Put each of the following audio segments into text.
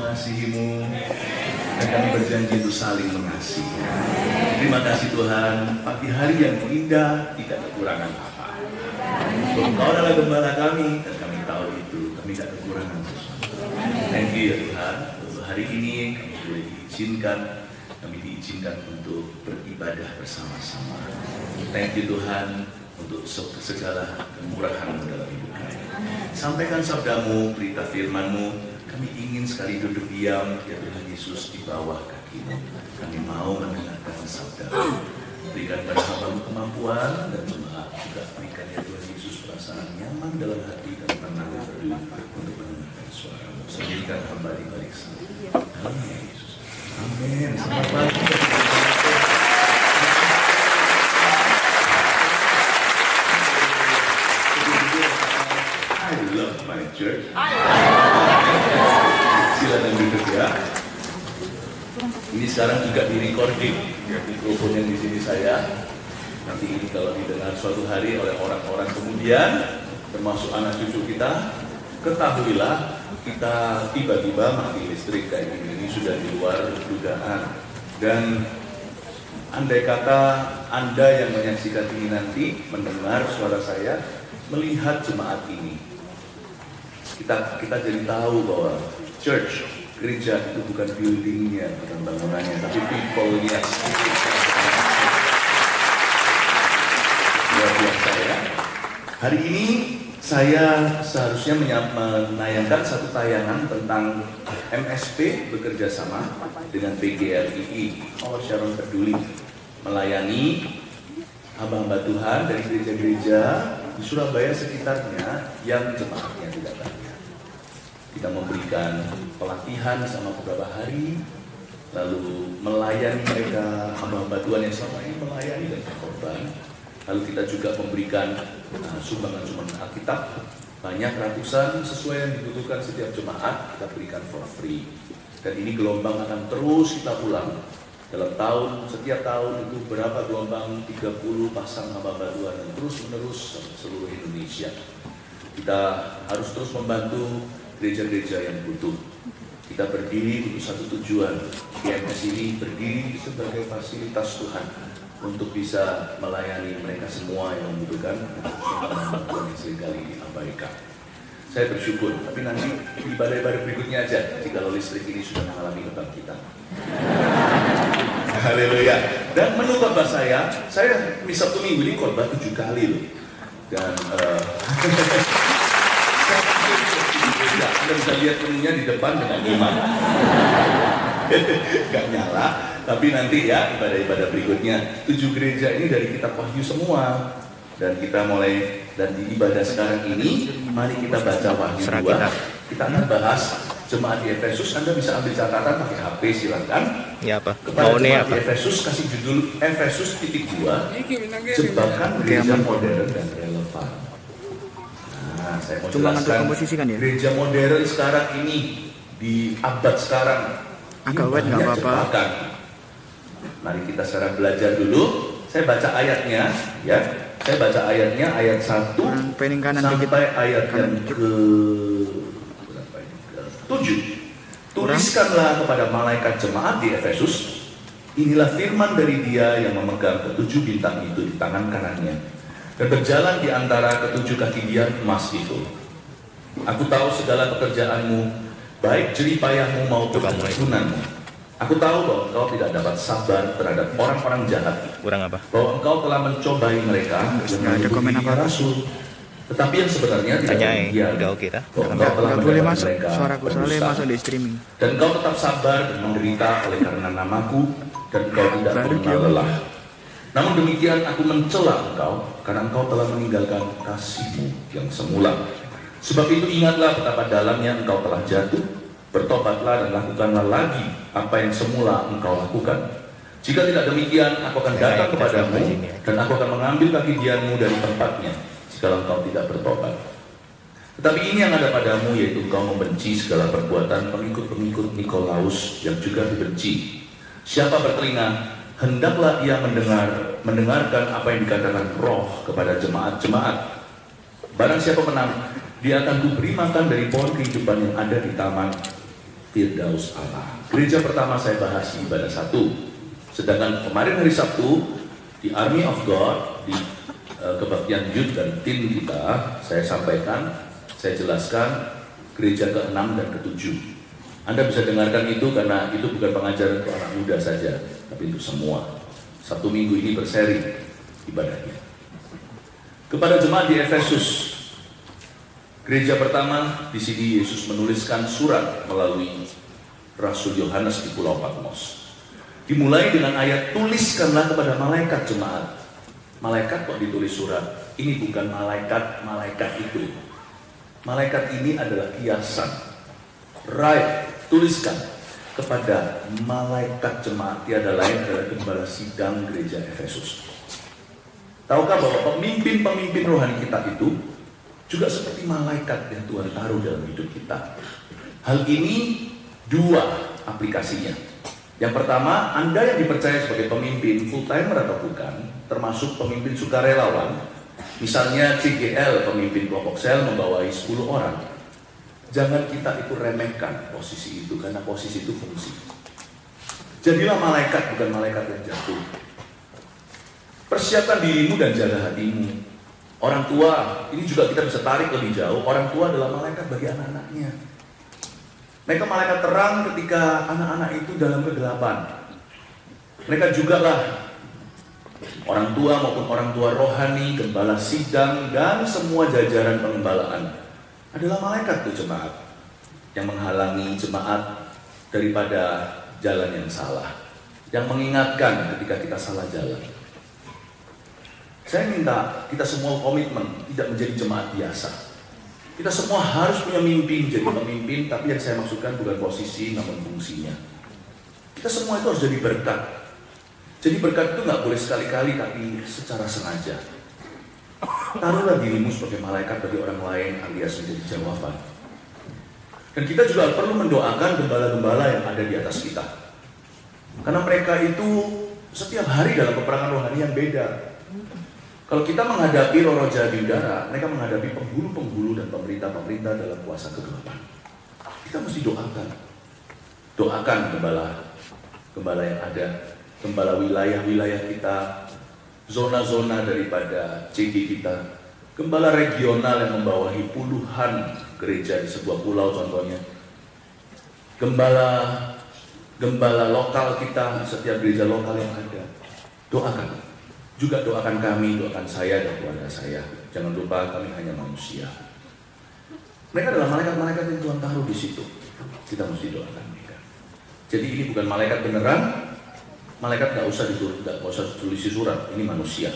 mengasihi-Mu, dan kami berjanji untuk saling mengasihi. Terima kasih Tuhan, pagi hari yang indah, tidak kekurangan apa. Engkau adalah gembala kami, dan kami tahu itu, kami tidak kekurangan sesuatu. Thank you ya Tuhan, untuk hari ini kami boleh diizinkan untuk beribadah bersama-sama. Thank you Tuhan, untuk segala kemurahan-Mu dalam hidup kami. Sampaikan sabda-Mu, berita firman-Mu. Kami ingin sekali duduk diam, ya Tuhan Yesus, di bawah kaki-Mu. Kami mau mendengarkan sabda-Mu. Berikan pada hamba-Mu kemampuan dan jemaat juga berikan ya Tuhan Yesus perasaan nyaman dalam hati dan tenang berdoa untuk mendengarkan suara-Mu. Sembunyikan hamba di balik sana. Amin Yesus. Amin. Selamat pagi. I love my church. Silakan duduk ya. Ini sekarang juga di-recording. Mikrofonnya di sini saya. Nanti ini kalau didengar suatu hari oleh orang-orang kemudian, termasuk anak cucu kita, ketahuilah kita tiba-tiba mati listrik kayak gini. Ini sudah di luar dugaan. Dan andai kata Anda yang menyaksikan ini nanti mendengar suara saya, melihat jemaat ini, kita jadi tahu bahwa church, gereja itu bukan buildingnya, bukan bangunannya, tapi people-nya. Luar biasa ya. Hari ini saya seharusnya menayangkan satu tayangan tentang MSP bekerja sama dengan PGRII, Our Sharon Peduli, melayani hamba-hamba Tuhan dari gereja-gereja di Surabaya sekitarnya yang jemaatnya tidak banyak. Kita memberikan pelatihan selama beberapa hari, lalu melayani mereka, hamba-hamba Tuhan yang selama ini melayani dan berkorban. Lalu kita juga memberikan sumbangan-sumbangan Alkitab, banyak ratusan sesuai yang dibutuhkan setiap jemaat, kita berikan for free. Dan ini gelombang akan terus kita ulang. Dalam tahun, setiap tahun itu berapa gelombang, 30 pasang hamba-hamba Tuhan, dan terus-menerus seluruh Indonesia. Kita harus terus membantu gereja-gereja yang butuh. Kita berdiri untuk satu tujuan. GMS ini berdiri sebagai fasilitas Tuhan untuk bisa melayani mereka semua yang membutuhkan bantuan yang seringkali diabaikan. Saya bersyukur, tapi nanti ibadah-ibadah berikutnya aja jika listrik ini sudah mengalami kebangkitan. Haleluya. Dan menurut khotbah saya Sabtu Minggu ini khotbah 7 kali loh. Dan Anda bisa lihat menunya di depan dengan iman. Gak nyala, tapi nanti ya ibadah-ibadah berikutnya 7 gereja ini dari kitab Wahyu semua. Dan kita mulai, dan di ibadah sekarang ini, mari kita baca Wahyu 2. Kita akan bahas jemaat di Efesus. Anda bisa ambil catatan pakai HP, silakan. Ya apa? Kepada jemaat di Efesus, kasih judul Efesus .2, jebakan gereja modern dan relevan. Nah, saya mau jelaskan, ya? Gereja modern sekarang ini, di abad sekarang, agak wet nggak apa-apa. Mari kita sekarang belajar dulu. Saya baca ayatnya, ya. Saya baca ayatnya, ayat 1 sampai ayat yang ke-7. Tuliskanlah kepada malaikat jemaat di Efesus, inilah firman dari Dia yang memegang ke-7 bintang itu di tangan kanannya dan berjalan di antara ke-7 kaki Dia emas itu. Aku tahu segala pekerjaanmu, baik jerih payahmu maupun ketunanmu. Aku tahu bahwa engkau tidak dapat sabar terhadap orang-orang jahat. Kurang apa? Bahwa engkau telah mencobai mereka dengan menuduhi rasul. Tetapi yang sebenarnya tidak demikian. Enggak boleh masuk suaraku soalnya masuk di streaming. Dan engkau tetap sabar dan menderita oleh karena namaku, dan engkau tidak pernah lelah. Namun demikian aku mencela engkau karena engkau telah meninggalkan kasihmu yang semula. Sebab itu ingatlah betapa dalamnya engkau telah jatuh. Bertobatlah dan lakukanlah lagi apa yang semula engkau lakukan. Jika tidak demikian, aku akan datang kepadamu dan aku akan mengambil kaki dianmu dari tempatnya jika engkau tidak bertobat. Tetapi ini yang ada padamu, yaitu engkau membenci segala perbuatan pengikut-pengikut Nikolaus yang juga dibenci. Siapa bertelinga, hendaklah ia mendengarkan apa yang dikatakan Roh kepada jemaat-jemaat. Barang siapa menang, dia akan kuberi makan dari pohon kehidupan yang ada di taman Firdaus Allah. Gereja pertama saya bahas di ibadah 1. Sedangkan kemarin hari Sabtu di Army of God, di kebaktian youth dan tim kita, saya sampaikan, saya jelaskan gereja ke-6 dan ke-7. Anda bisa dengarkan itu karena itu bukan pengajaran untuk anak muda saja, tapi untuk semua. Satu minggu ini berseri ibadahnya. Kepada jemaat di Efesus, gereja pertama, di sini Yesus menuliskan surat melalui Rasul Yohanes di Pulau Patmos. Dimulai dengan ayat, tuliskanlah kepada malaikat jemaat. Malaikat kok ditulis surat? Ini bukan malaikat itu. Malaikat ini adalah kiasan. Tuliskan kepada malaikat jemaat, tiada lain adalah gembala sidang gereja Efesus. Tahukah bahwa pemimpin-pemimpin rohani kita itu juga seperti malaikat yang Tuhan taruh dalam hidup kita. Hal ini 2 aplikasinya. Yang pertama, Anda yang dipercaya sebagai pemimpin full timer atau bukan, termasuk pemimpin sukarelawan, misalnya CGL, pemimpin kelompok sel membawahi 10 orang. Jangan kita itu remehkan posisi itu, karena posisi itu fungsi. Jadilah malaikat, bukan malaikat yang jatuh. Persiapkan dirimu dan jaga hatimu. Orang tua, ini juga kita bisa tarik lebih jauh. Orang tua adalah malaikat bagi anak-anaknya. Mereka malaikat terang ketika anak-anak itu dalam kegelapan. Mereka juga lah orang tua maupun orang tua rohani, gembala sidang, dan semua jajaran pengembalaan adalah malaikat tuh jemaat yang menghalangi jemaat daripada jalan yang salah, yang mengingatkan ketika kita salah jalan. Saya minta kita semua komitmen tidak menjadi jemaat biasa. Kita semua harus punya mimpi menjadi pemimpin, tapi yang saya maksudkan bukan posisi namun fungsinya. Kita semua itu harus jadi berkat. Jadi berkat itu nggak boleh sekali-kali, tapi secara sengaja. Taruhlah dirimu sebagai malaikat bagi orang lain alias menjadi jawaban. Dan kita juga perlu mendoakan gembala-gembala yang ada di atas kita. Karena mereka itu setiap hari dalam peperangan rohani yang beda. Kalau kita menghadapi roh-roh jahat di udara, mereka menghadapi penghulu-penghulu dan pemerintah-pemerintah dalam kuasa kegelapan. Kita mesti doakan. Doakan gembala yang ada, gembala wilayah-wilayah kita, zona-zona daripada CD kita, gembala regional yang membawahi puluhan gereja di sebuah pulau contohnya, gembala lokal kita, setiap gereja lokal yang ada. Doakan. Juga doakan kami, doakan saya dan keluarga saya. Jangan lupa kami hanya manusia. Mereka adalah malaikat-malaikat yang Tuhan taruh di situ. Kita mesti doakan mereka. Jadi ini bukan malaikat beneran. Malaikat nggak usah tulis surat. Ini manusia.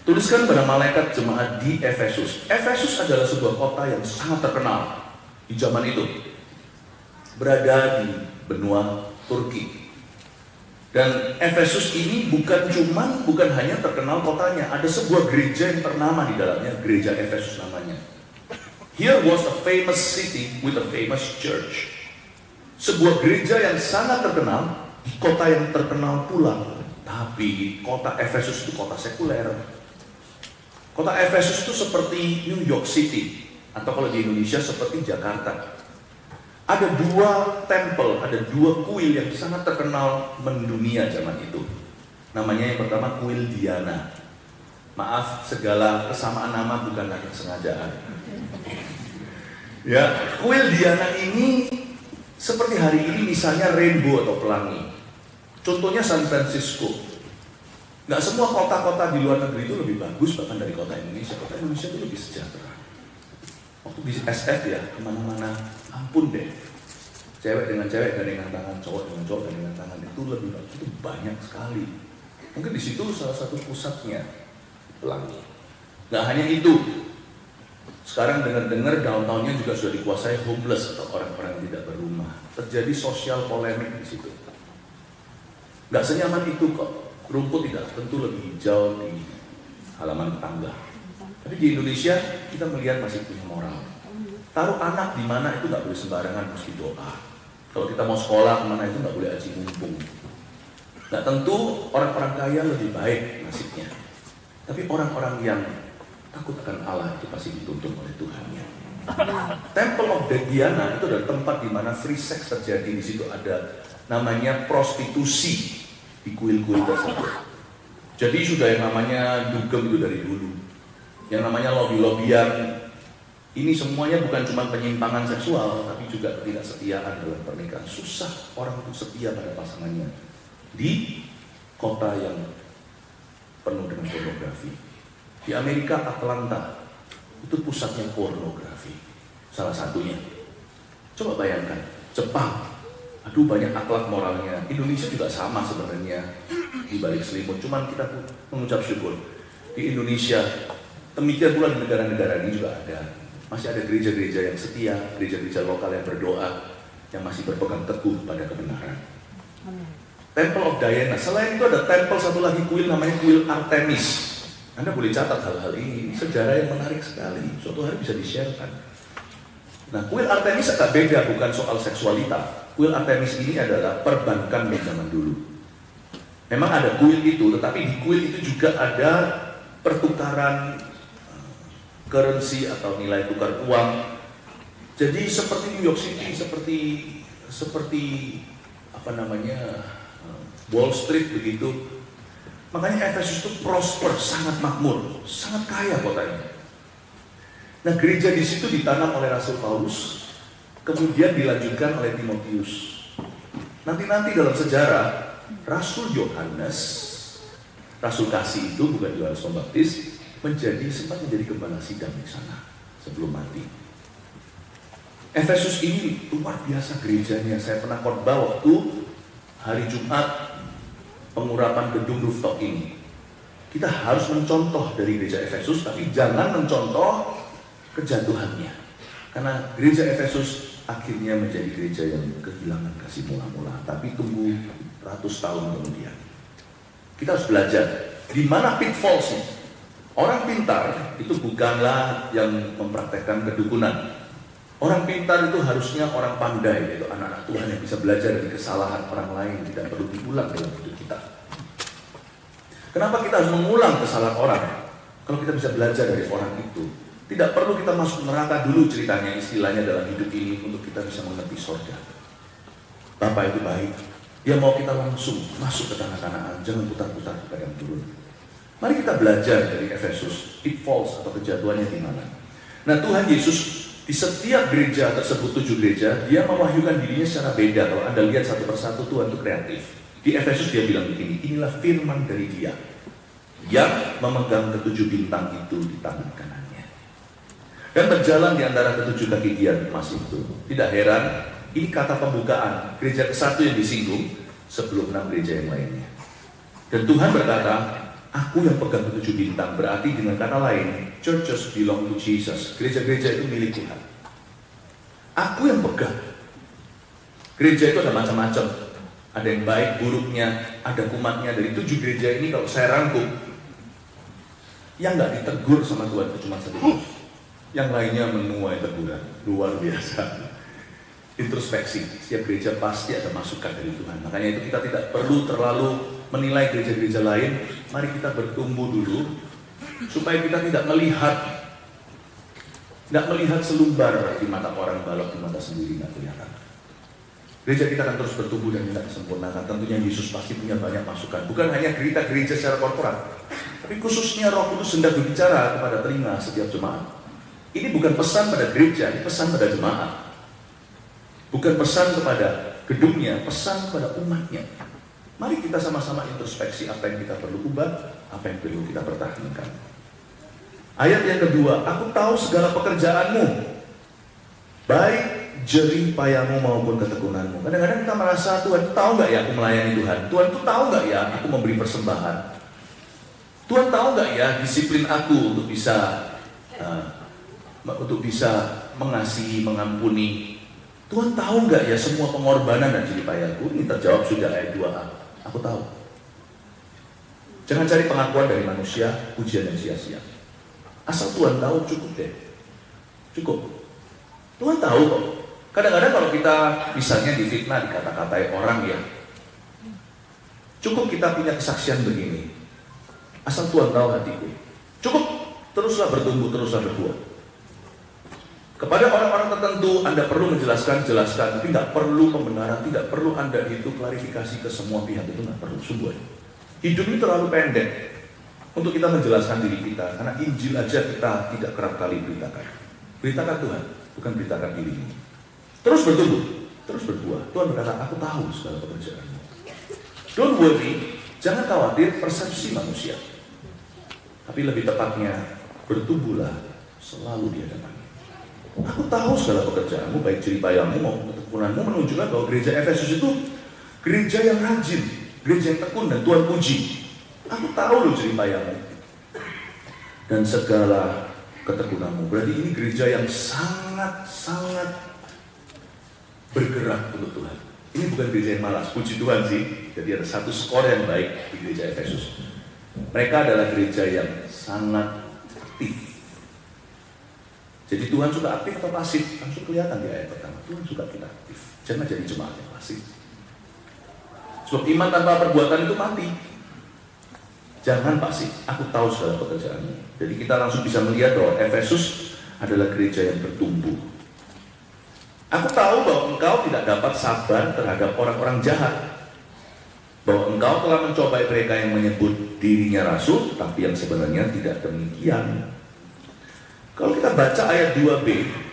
Tuliskan pada malaikat jemaat di Efesus. Efesus adalah sebuah kota yang sangat terkenal di zaman itu. Berada di benua Turki. Dan Efesus ini bukan hanya terkenal kotanya, ada sebuah gereja yang ternama di dalamnya, gereja Efesus namanya. Here was a famous city with a famous church. Sebuah gereja yang sangat terkenal, di kota yang terkenal pula. Tapi kota Efesus itu kota sekuler. Kota Efesus itu seperti New York City, atau kalau di Indonesia seperti Jakarta. Ada 2 tempel, ada 2 kuil yang sangat terkenal mendunia zaman itu. Namanya yang pertama kuil Diana. Maaf, segala kesamaan nama bukanlah kesengajaan. Ya, kuil Diana ini seperti hari ini misalnya rainbow atau pelangi. Contohnya San Francisco. Nggak semua kota-kota di luar negeri itu lebih bagus bahkan dari kota Indonesia. Kota Indonesia itu lebih sejahtera. Waktu di SF ya, kemana-mana, ampun deh. Cewek dengan cewek gandengan tangan, cowok dengan cowok gandengan tangan, itu lebih bagus, itu banyak sekali. Mungkin di situ salah satu pusatnya pelangi. Nggak hanya itu. Sekarang dengar-dengar downtown-nya juga sudah dikuasai homeless atau orang-orang yang tidak berumah. Terjadi sosial polemik di situ. Nggak senyaman itu kok. Rumput tidak tentu lebih hijau di halaman tetangga. Tapi di Indonesia kita melihat masih punya moral. Taruh anak di mana itu nggak boleh sembarangan, mesti doa. Kalau kita mau sekolah kemana itu nggak boleh aji mumpung. Nah tentu orang-orang kaya lebih baik nasibnya. Tapi orang-orang yang takut akan Allah itu pasti dituntun oleh Tuhannya. Temple of Diana itu adalah tempat di mana free sex terjadi. Di situ ada namanya prostitusi di kuil-kuil tersebut. Jadi sudah yang namanya dugem itu dari dulu. Yang namanya lobby-lobbyan. Ini semuanya bukan cuma penyimpangan seksual, tapi juga ketidaksetiaan dalam pernikahan. Susah orang untuk setia pada pasangannya di kota yang penuh dengan pornografi. Di Amerika, Atlanta itu pusatnya pornografi, salah satunya. Coba bayangkan, Jepang, aduh banyak akhlak moralnya. Indonesia juga sama sebenarnya di balik selimut. Cuman kita mengucap syukur di Indonesia. Demikian pula di negara-negara ini juga ada. Masih ada gereja-gereja yang setia, gereja-gereja lokal yang berdoa, yang masih berpegang teguh pada kebenaran. Temple of Diana. Selain itu ada temple satu lagi kuil namanya kuil Artemis. Anda boleh catat hal-hal ini. Sejarah yang menarik sekali. Suatu hari bisa di-sharekan. Nah, kuil Artemis agak beda, bukan soal seksualitas. Kuil Artemis ini adalah perbankan di zaman dulu. Memang ada kuil itu, tetapi di kuil itu juga ada pertukaran currency atau nilai tukar uang. Jadi seperti New York City, seperti apa namanya, Wall Street begitu. Makanya Efesus itu prosper, sangat makmur, sangat kaya kotanya. Nah, gereja di situ ditanam oleh Rasul Paulus, kemudian dilanjutkan oleh Timotius. Nanti dalam sejarah, Rasul Yohanes, Rasul kasih itu bukan Yohanes Pembaptis, sempat menjadi gembala sidang di sana sebelum mati. Efesus ini luar biasa gerejanya. Saya pernah khotbah waktu hari Jumat pengurapan gedung rooftop ini. Kita harus mencontoh dari gereja Efesus, tapi jangan mencontoh kejatuhannya. Karena gereja Efesus akhirnya menjadi gereja yang kehilangan kasih mula-mula, tapi tunggu ratus tahun kemudian. Kita harus belajar di mana pitfallsnya. Orang pintar itu bukanlah yang mempraktekkan kedukunan. Orang pintar itu harusnya orang pandai, yaitu anak-anak Tuhan yang bisa belajar dari kesalahan orang lain, tidak perlu diulang dalam hidup kita. Kenapa kita harus mengulang kesalahan orang? Kalau kita bisa belajar dari orang itu, tidak perlu kita masuk neraka dulu ceritanya, istilahnya dalam hidup ini untuk kita bisa mengerti surga. Bapak itu baik, dia mau kita langsung masuk ke tanah Kanaan, jangan putar-putar ke yang turun. Mari kita belajar dari Efesus, pitfalls atau kejatuhannya di mana. Nah, Tuhan Yesus di setiap gereja tersebut, 7 gereja, dia mewahyukan dirinya secara beda. Kalau Anda lihat satu persatu, Tuhan itu kreatif. Di Efesus dia bilang begini, inilah firman dari dia yang memegang ke-7 bintang itu di tangan kanannya dan berjalan di antara ke-7 kaki dia emas itu. Tidak heran, ini kata pembukaan gereja ke-1 yang disinggung sebelum 6 gereja yang lainnya. Dan Tuhan berkata, aku yang pegang ke-7 bintang, berarti dengan kata lain, churches belong to Jesus. Gereja-gereja itu milik Tuhan. Aku yang pegang. Gereja itu ada macam-macam. Ada yang baik, buruknya, ada kumatnya. Dari 7 gereja ini kalau saya rangkum, yang nggak ditegur sama Tuhan itu cuma satu. Yang lainnya menuai teguran. Luar biasa. Introspeksi. Setiap gereja pasti ada masukan dari Tuhan. Makanya itu kita tidak perlu terlalu menilai gereja-gereja lain. Mari kita bertumbuh dulu supaya kita tidak melihat selumbar di mata orang, balok di mata sendiri nggak kelihatan. Gereja kita akan terus bertumbuh dan tidak disempurnakan. Tentunya Yesus pasti punya banyak masukan. Bukan hanya gereja secara korporat, tapi khususnya Roh Kudus hendak berbicara kepada telinga setiap jemaat. Ini bukan pesan pada gereja, ini pesan pada jemaat. Bukan pesan kepada gedungnya, pesan kepada umatnya. Mari kita sama-sama introspeksi apa yang kita perlu ubah, apa yang perlu kita pertahankan. Ayat yang kedua, aku tahu segala pekerjaanmu, baik jerih payahmu maupun ketekunanmu. Kadang-kadang kita merasa, Tuhan tahu nggak ya aku melayani Tuhan? Tuhan tuh tahu nggak ya aku memberi persembahan? Tuhan tahu nggak ya disiplin aku untuk bisa mengasihi, mengampuni? Tuhan tahu nggak ya semua pengorbanan dan jerih payahku? Ini terjawab sudah ayat 2a. Aku tahu. Jangan cari pengakuan dari manusia, pujian yang sia-sia. Asal Tuhan tahu cukup deh. Cukup. Tuhan tahu kok. Kadang-kadang kalau kita misalnya difitnah, dikata-katai orang ya, cukup kita punya kesaksian begini. Asal Tuhan tahu hatiku. Cukup, teruslah bertumbuh, teruslah berbuat. Kepada orang-orang tertentu Anda perlu jelaskan, tapi tidak perlu pembenaran, tidak perlu Anda itu klarifikasi ke semua pihak, itu nggak perlu, sungguh. Hidup ini terlalu pendek untuk kita menjelaskan diri kita, karena Injil aja kita tidak kerap kali beritakan. Beritakan Tuhan, bukan beritakan diri. Terus bertumbuh, terus berbuah. Tuhan berkata, aku tahu segala pekerjaanmu. Don't worry, jangan khawatir persepsi manusia. Tapi lebih tepatnya, bertumbuhlah selalu di hadapannya. Aku tahu segala pekerjaanmu, baik jeripayamu maupun ketekunanmu, menunjukkan bahwa gereja Efesus itu gereja yang rajin, gereja yang tekun, dan Tuhan puji. Aku tahu loh jeripayamu dan segala ketekunanmu. Berarti ini gereja yang sangat-sangat bergerak untuk Tuhan. Ini bukan gereja yang malas, puji Tuhan sih. Jadi ada satu skor yang baik di gereja Efesus. Mereka adalah gereja yang sangat aktif. Jadi Tuhan suka aktif atau pasif? Langsung kelihatan di ayat pertama. Tuhan suka kita aktif. Jangan jadi jemaat yang pasif. Sebab iman tanpa perbuatan itu mati. Jangan pasif. Aku tahu segala pekerjaanmu. Jadi kita langsung bisa melihat bahwa Efesus adalah gereja yang bertumbuh. Aku tahu bahwa engkau tidak dapat sabar terhadap orang-orang jahat. Bahwa engkau telah mencobai mereka yang menyebut dirinya rasul, tapi yang sebenarnya tidak demikian. Kalau kita baca ayat 2b,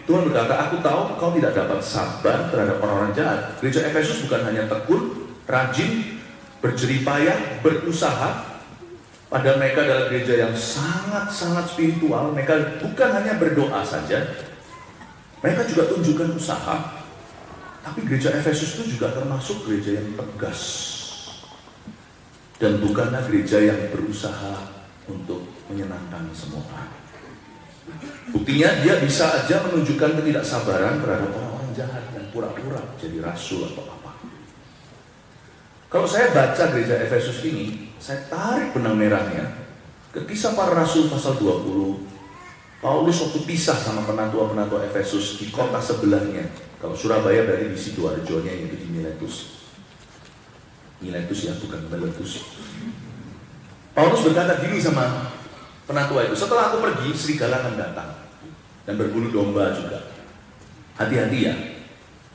Tuhan berkata, aku tahu engkau tidak dapat sabar terhadap orang-orang jahat. Gereja Efesus bukan hanya tekun, rajin, berjeripayah, berusaha. Padahal mereka adalah gereja yang sangat-sangat spiritual. Mereka bukan hanya berdoa saja, mereka juga tunjukkan usaha. Tapi gereja Efesus itu juga termasuk gereja yang tegas. Dan bukanlah gereja yang berusaha untuk menyenangkan semua orang. Buktinya dia bisa aja menunjukkan ketidaksabaran terhadap orang-orang jahat yang pura-pura jadi rasul atau apa. Kalau saya baca gereja Efesus ini, saya tarik benang merahnya ke Kisah Para Rasul pasal 20. Paulus waktu pisah sama penatua-penatua Efesus di kota sebelahnya. Kalau Surabaya berarti di Sidoarjonya, yaitu di Miletus. Miletus ya, bukan Miletus. Paulus berkata gini sama penatua itu, setelah aku pergi, serigala akan datang dan berbulu domba juga. Hati-hati ya,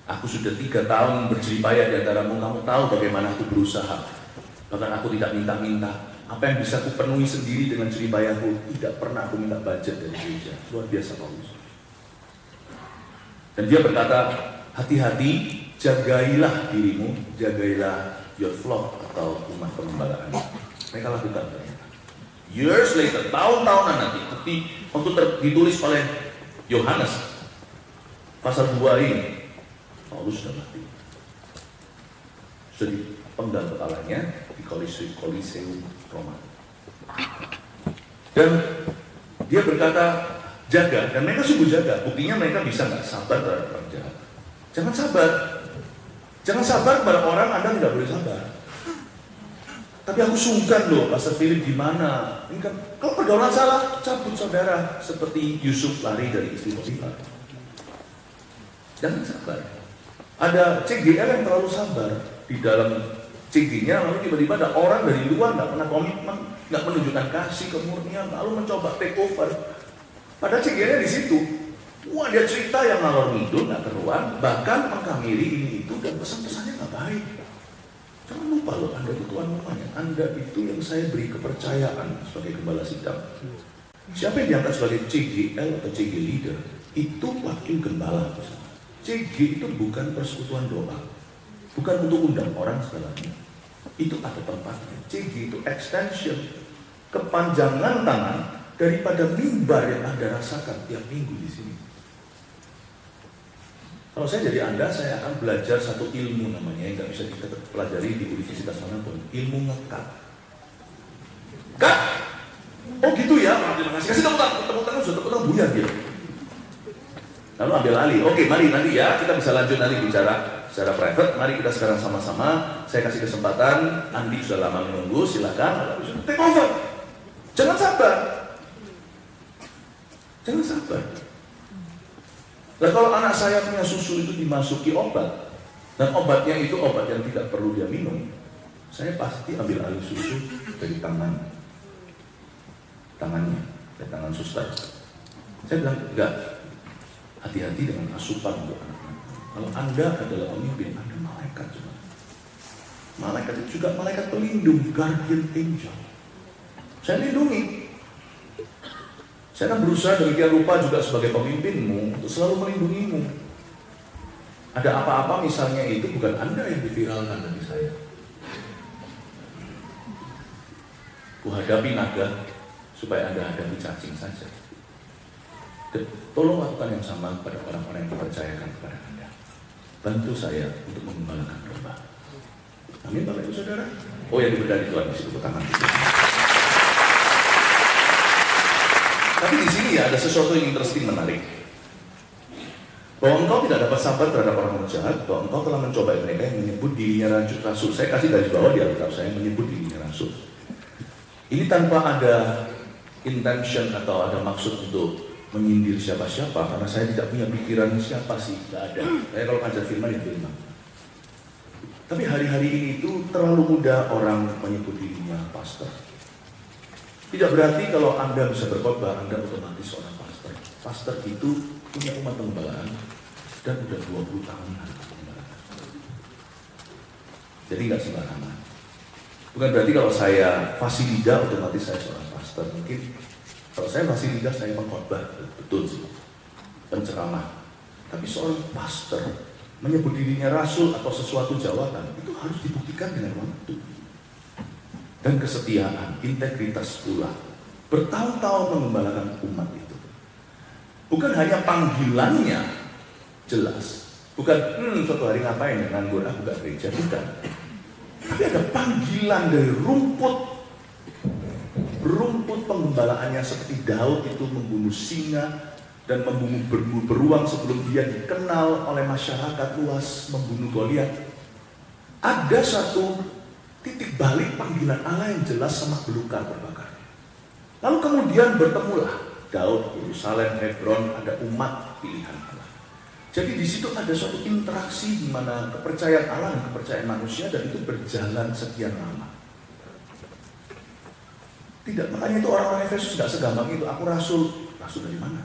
aku sudah 3 tahun berjeripaya di antaramu, kamu tahu bagaimana aku berusaha. Bahkan aku tidak minta-minta. Apa yang bisa aku penuhi sendiri dengan jeripayaku, tidak pernah aku minta budget dari gereja. Luar biasa Paulus. Dan dia berkata, hati-hati, jagailah dirimu, jagailah your flock atau umat pengembalaan. Mereka lakukan ternyata. Years later, tahun-tahunan nanti, waktu ditulis oleh Yohanes pasal 2 ini, Paulus sudah mati. Sudah dipenggal kepalanya di Koliseum Roma. Dan dia berkata, jaga, dan mereka sungguh jaga. Buktinya mereka bisa nggak sabar terhadap orang jahat. Jangan sabar. Jangan sabar kepada orang Anda tidak boleh sabar. Tapi aku sungkan loh, Pastor Philip gimana? Ini kan, kalau pergaulan salah, cabut saudara. Seperti Yusuf lari dari istri Potifar. Jangan sabar. Ada CGL yang terlalu sabar. Di dalam CG-nya, lalu tiba-tiba ada orang dari luar nggak pernah komitmen, nggak menunjukkan kasih, kemurnian, lalu mencoba take over. Padahal CGL-nya di situ. Wah, dia cerita yang ngalor ngidul, nggak keruan, bahkan mengkamiri ini itu, dan pesan-pesannya nggak baik. Jangan lupa loh, Anda itu tuan rumahnya. Anda itu yang saya beri kepercayaan sebagai gembala sidang. Siapa yang diangkat sebagai CGL atau CG leader, itu wakil gembala. CG itu bukan persekutuan doa, bukan untuk undang orang segalanya. Itu ada tempatnya. CG itu extension, kepanjangan tangan daripada mimbar yang Anda rasakan tiap minggu di sini. Kalau saya jadi Anda, saya akan belajar satu ilmu namanya yang nggak bisa kita pelajari di universitas manapun. Ilmu ngekat. Kat? Oh gitu ya, terima kasih. Kasih tepuk tangan, sudah tepuk tangan buyar gitu. Lalu ambil alih. Oke, mari nanti ya, kita bisa lanjut nanti bicara secara private. Mari kita sekarang sama-sama. Saya kasih kesempatan. Andi sudah lama menunggu, silakan. Take over. Jangan sabar. Jangan sabar. Nah, kalau anak saya punya susu itu dimasuki obat, dan obatnya itu obat yang tidak perlu dia minum, saya pasti ambil alih susu dari tangannya, dari tangan suster. Saya bilang, enggak, Hati-hati dengan asupan untuk anak-anak. Kalau Anda adalah pemimpin, Anda malaikat juga. Malaikat itu juga malaikat pelindung, guardian angel. Saya lindungi. Saya akan berusaha demikian rupa juga sebagai pemimpinmu untuk selalu melindungimu. Ada apa-apa misalnya itu bukan Anda yang diviralkan dari saya. Kuhadapi naga supaya Anda hadapi cacing saja. Dan tolong lakukan yang sama kepada orang-orang yang dipercayakan kepada Anda. Bantu saya untuk mengembalakan domba. Amin Bapak Ibu Saudara. Oh yang diberkati Tuhan masih tepuk tangan. Tapi di sini ya ada sesuatu yang interesting menarik. Bahwa engkau tidak dapat sabar terhadap orang jahat, bahwa engkau telah mencoba mereka yang menyebut dirinya rasul. Saya kasih garis bawah di Alkitab saya menyebut dirinya rasul. Ini tanpa ada intention atau ada maksud untuk menyindir siapa-siapa, karena saya tidak punya pikiran siapa sih, tidak ada. Saya kalau ngajar firman ya firman. Tapi hari-hari ini itu terlalu mudah orang menyebut dirinya pastor. Tidak berarti kalau Anda bisa berkhotbah, Anda otomatis seorang pastor. Pastor itu punya umat penggembalaan dan udah 20 tahunan. Jadi nggak sembarangan. Bukan berarti kalau saya fasilida otomatis saya seorang pastor. Mungkin kalau saya fasilida saya mengkhotbah, betul sih, penceramah. Tapi seorang pastor menyebut dirinya rasul atau sesuatu jawatan itu harus dibuktikan dengan waktu. Dan kesetiaan, integritas pula. Bertahun-tahun mengembalakan umat itu. Bukan hanya panggilannya jelas. Bukan, suatu hari ngapain ya, nganggur, buka gereja. Bukan. Tapi ada panggilan dari rumput penggembalaannya seperti Daud itu membunuh singa dan membunuh beruang sebelum dia dikenal oleh masyarakat luas, membunuh Goliat. Ada satu titik balik panggilan Allah yang jelas semak belukar terbakar. Lalu kemudian bertemulah Daud, Yerusalem, Hebron, ada umat pilihan Allah. Jadi di situ ada suatu interaksi di mana kepercayaan Allah dan kepercayaan manusia dan itu berjalan sekian lama. Tidak, makanya itu orang-orang Efesus tidak segampang itu. Aku rasul dari mana?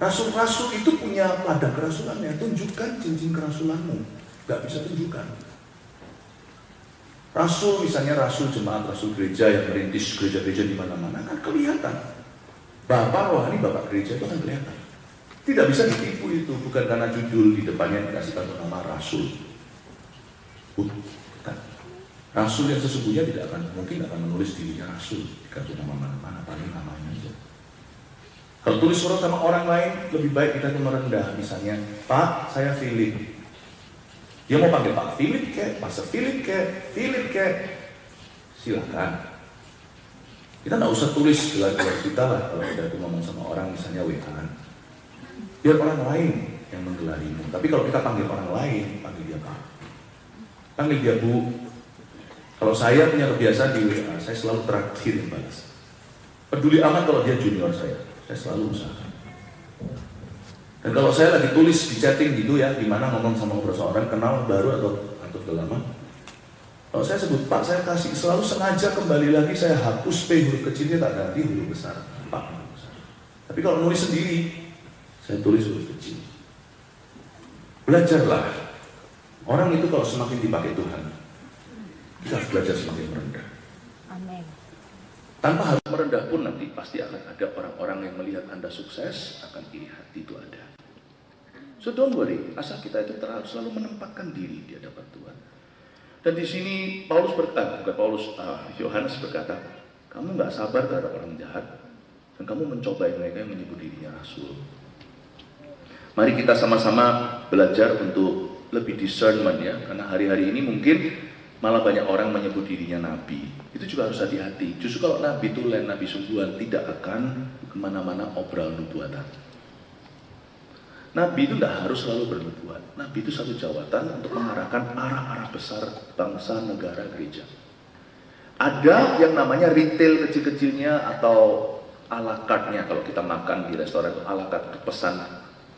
Rasul itu punya ladang kerasulannya. Tunjukkan cincin kerasulanmu. Gak bisa tunjukkan. Rasul misalnya rasul jemaat, rasul gereja yang merintis gereja-gereja di mana-mana kan kelihatan. Bapak rohani, bapak gereja itu kan kelihatan. Tidak bisa ditipu itu, bukan karena judul di depannya dikasih nama rasul. Bukan. Rasul yang sesungguhnya tidak akan mungkin akan menulis dirinya rasul dikasih nama mana-mana, paling namanya aja. Kalau tulis surat sama orang lain lebih baik kita merendah, misalnya Pak, saya Philip. Dia mau panggil Pak Philip kek, Pastor Philip kek, silakan. Kita nggak usah tulis gelar-gelar kita lah kalau kita ngomong sama orang misalnya WA-an. Biar orang lain yang menggelarimu. Tapi kalau kita panggil orang lain, panggil dia Pak, panggil dia Bu. Kalau saya punya kebiasaan di WA, saya selalu terakhir yang balas. Peduli amat kalau dia junior saya selalu usahakan. Dan kalau saya lagi tulis di chatting gitu ya, gimana ngomong sama seorang kenal baru atau sudah lama, kalau saya sebut Pak, saya kasih selalu sengaja kembali lagi saya hapus P huruf kecilnya tak ganti huruf besar, Pak huruf besar. Tapi kalau nulis sendiri, saya tulis huruf kecil. Belajarlah. Orang itu kalau semakin dipakai Tuhan, kita harus belajar semakin merendah. Amin. Tanpa harus merendah pun nanti pasti akan ada orang-orang yang melihat Anda sukses, akan iri hati itu ada. So don't worry, asal kita itu selalu menempatkan diri di hadapan Tuhan. Dan di sini Yohanes berkata, kamu nggak sabar terhadap orang jahat, dan kamu mencobai mereka yang menyebut dirinya rasul. Mari kita sama-sama belajar untuk lebih discernment ya, karena hari-hari ini mungkin malah banyak orang menyebut dirinya nabi. Itu juga harus hati-hati. Justru kalau nabi itu lain nabi sungguhan, tidak akan kemana-mana obral nubuatan. Nabi itu tidak harus selalu bernubuat. Nabi itu satu jawatan untuk mengarahkan arah-arah besar bangsa, negara, gereja. Ada yang namanya retail kecil-kecilnya atau ala carte-nya. Kalau kita makan di restoran itu ala carte, pesan,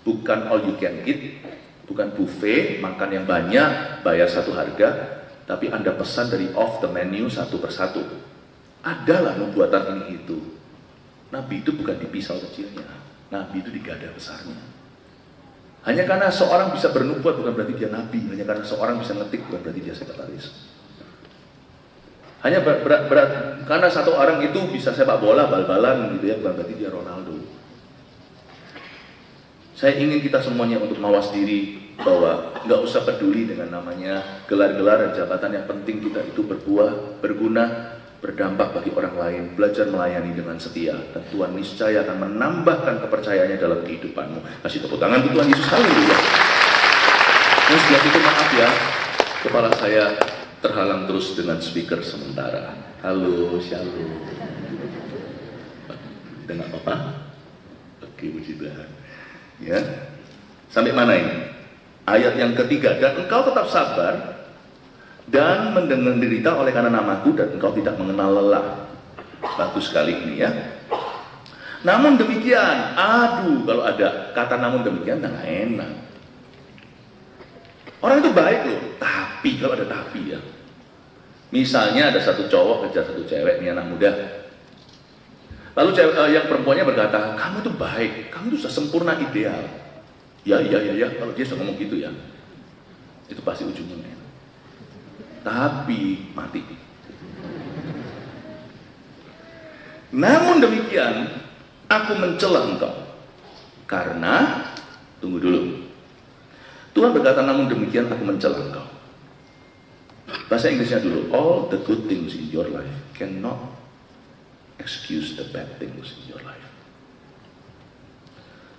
bukan all you can eat, bukan buffet, makan yang banyak, bayar satu harga, tapi Anda pesan dari off the menu satu persatu. Adalah nubuatan ini itu. Nabi itu bukan di pisau kecilnya, Nabi itu di gada besarnya. Hanya karena seorang bisa bernubuat bukan berarti dia nabi. Hanya karena seorang bisa ngetik bukan berarti dia sekretaris. Hanya karena satu orang itu bisa sepak bola, bal-balan gitu ya, bukan berarti dia Ronaldo. Saya ingin kita semuanya untuk mawas diri bahwa nggak usah peduli dengan namanya gelar-gelar dan jabatan. Yang penting kita itu berbuah, berguna, berdampak bagi orang lain, belajar melayani dengan setia, dan Tuhan niscaya akan menambahkan kepercayaannya dalam kehidupanmu. Kasih tepuk tangan untuk Tuhan Yesus, haleluya. Yang sebelah itu maaf ya, kepala saya terhalang terus dengan speaker sementara. Halo, shalom. Dengar apa? Oke, puji Tuhan. Ya, sampai mana ini? Ayat yang ketiga, dan engkau tetap sabar dan menderita oleh karena namaku, dan engkau tidak mengenal lelah. Bagus sekali ini ya. Namun demikian, aduh, kalau ada kata namun demikian, nggak enak. Orang itu baik loh, tapi kalau ada tapi ya. Misalnya ada satu cowok kejar satu cewek, ini anak muda. Lalu yang perempuannya berkata, kamu tuh baik, kamu tuh sudah sempurna ideal. Ya, kalau dia sudah ngomong gitu ya, itu pasti ujungnya enak. Tapi mati. Namun demikian, aku mencela engkau karena, tunggu dulu, Tuhan berkata namun demikian aku mencela engkau. Bahasa Inggrisnya dulu, all the good things in your life cannot excuse the bad things in your life.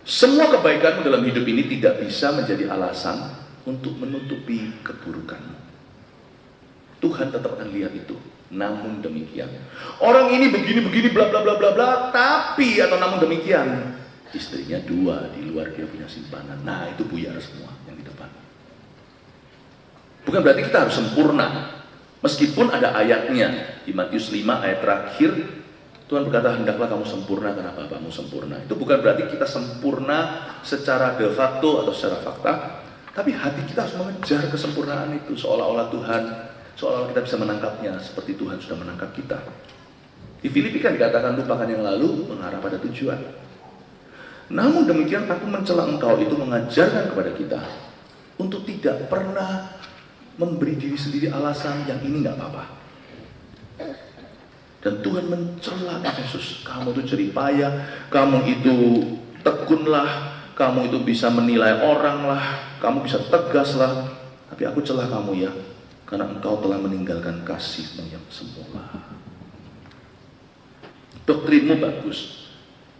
Semua kebaikanmu dalam hidup ini tidak bisa menjadi alasan untuk menutupi keburukanmu. Tuhan tetap akan lihat itu. Namun demikian, orang ini begini bla bla bla bla bla, tapi atau namun demikian, istrinya 2, di luar dia punya simpanan. Nah, itu buyar semua yang di depan. Bukan berarti kita harus sempurna. Meskipun ada ayatnya di Matius 5 ayat terakhir, Tuhan berkata, hendaklah kamu sempurna karena Bapamu sempurna. Itu bukan berarti kita sempurna secara de facto atau secara fakta, tapi hati kita harus mengejar kesempurnaan itu, seolah-olah kita bisa menangkapnya seperti Tuhan sudah menangkap kita. Di Filipi kan dikatakan lupakan yang lalu, mengarah pada tujuan. Namun demikian aku mencela engkau itu mengajarkan kepada kita untuk tidak pernah memberi diri sendiri alasan yang ini nggak apa-apa. Dan Tuhan mencela Efesus, kamu itu jeripaya, kamu itu tekunlah, kamu itu bisa menilai orang lah, kamu bisa tegas lah, tapi aku celah kamu ya, karena engkau telah meninggalkan kasihmu yang semula. Doktrinmu bagus.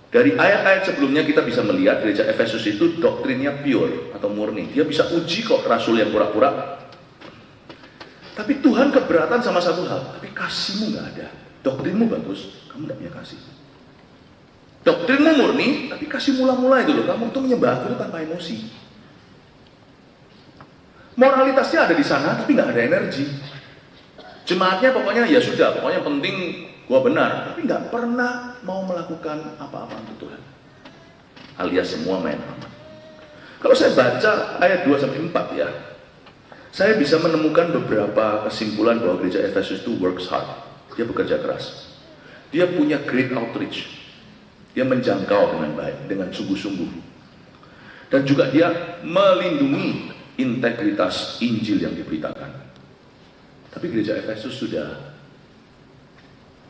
Dari ayat-ayat sebelumnya kita bisa melihat gereja Efesus itu doktrinnya pure atau murni. Dia bisa uji kok rasul yang pura-pura. Tapi Tuhan keberatan sama satu hal, tapi kasihmu nggak ada. Doktrinmu bagus, kamu nggak punya kasih. Doktrinmu murni, tapi kasih mula-mula itu loh, kamu tuh menyembah aku itu tanpa emosi. Moralitasnya ada di sana, tapi nggak ada energi. Jemaatnya pokoknya ya sudah, pokoknya penting gua benar, tapi nggak pernah mau melakukan apa-apa untuk Tuhan. Alias semua main aman. Kalau saya baca ayat 2-4 ya, saya bisa menemukan beberapa kesimpulan bahwa gereja Efesus itu works hard. Dia bekerja keras. Dia punya great outreach. Dia menjangkau dengan baik, dengan sungguh-sungguh. Dan juga dia melindungi integritas Injil yang diberitakan. Tapi gereja Efesus sudah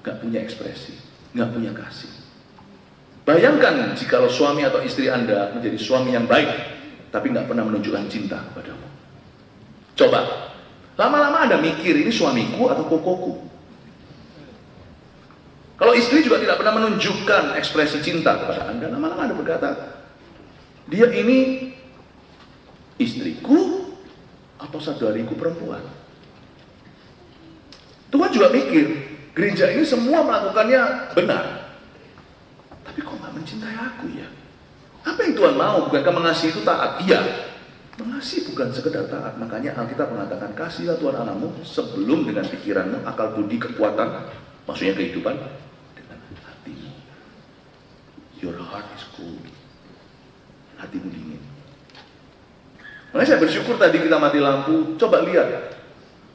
gak punya ekspresi, gak punya kasih. Bayangkan jikalau suami atau istri Anda menjadi suami yang baik, tapi gak pernah menunjukkan cinta kepadamu. Coba, lama-lama Anda mikir, ini suamiku atau kokoku? Kalau istri juga tidak pernah menunjukkan ekspresi cinta kepada Anda, lama-lama Anda berkata, dia ini istriku atau saudariku perempuan? Tuhan juga mikir, gereja ini semua melakukannya benar, tapi kok gak mencintai aku ya? Apa yang Tuhan mau? Bukankah mengasihi itu taat? Iya, mengasihi bukan sekedar taat. Makanya Alkitab mengatakan, kasihilah Tuhan Allahmu sebelum dengan pikiranmu, akal budi, kekuatan, maksudnya kehidupan, dengan hatimu. Your heart is cold. Hatimu dingin. Makanya saya bersyukur tadi kita mati lampu, coba lihat.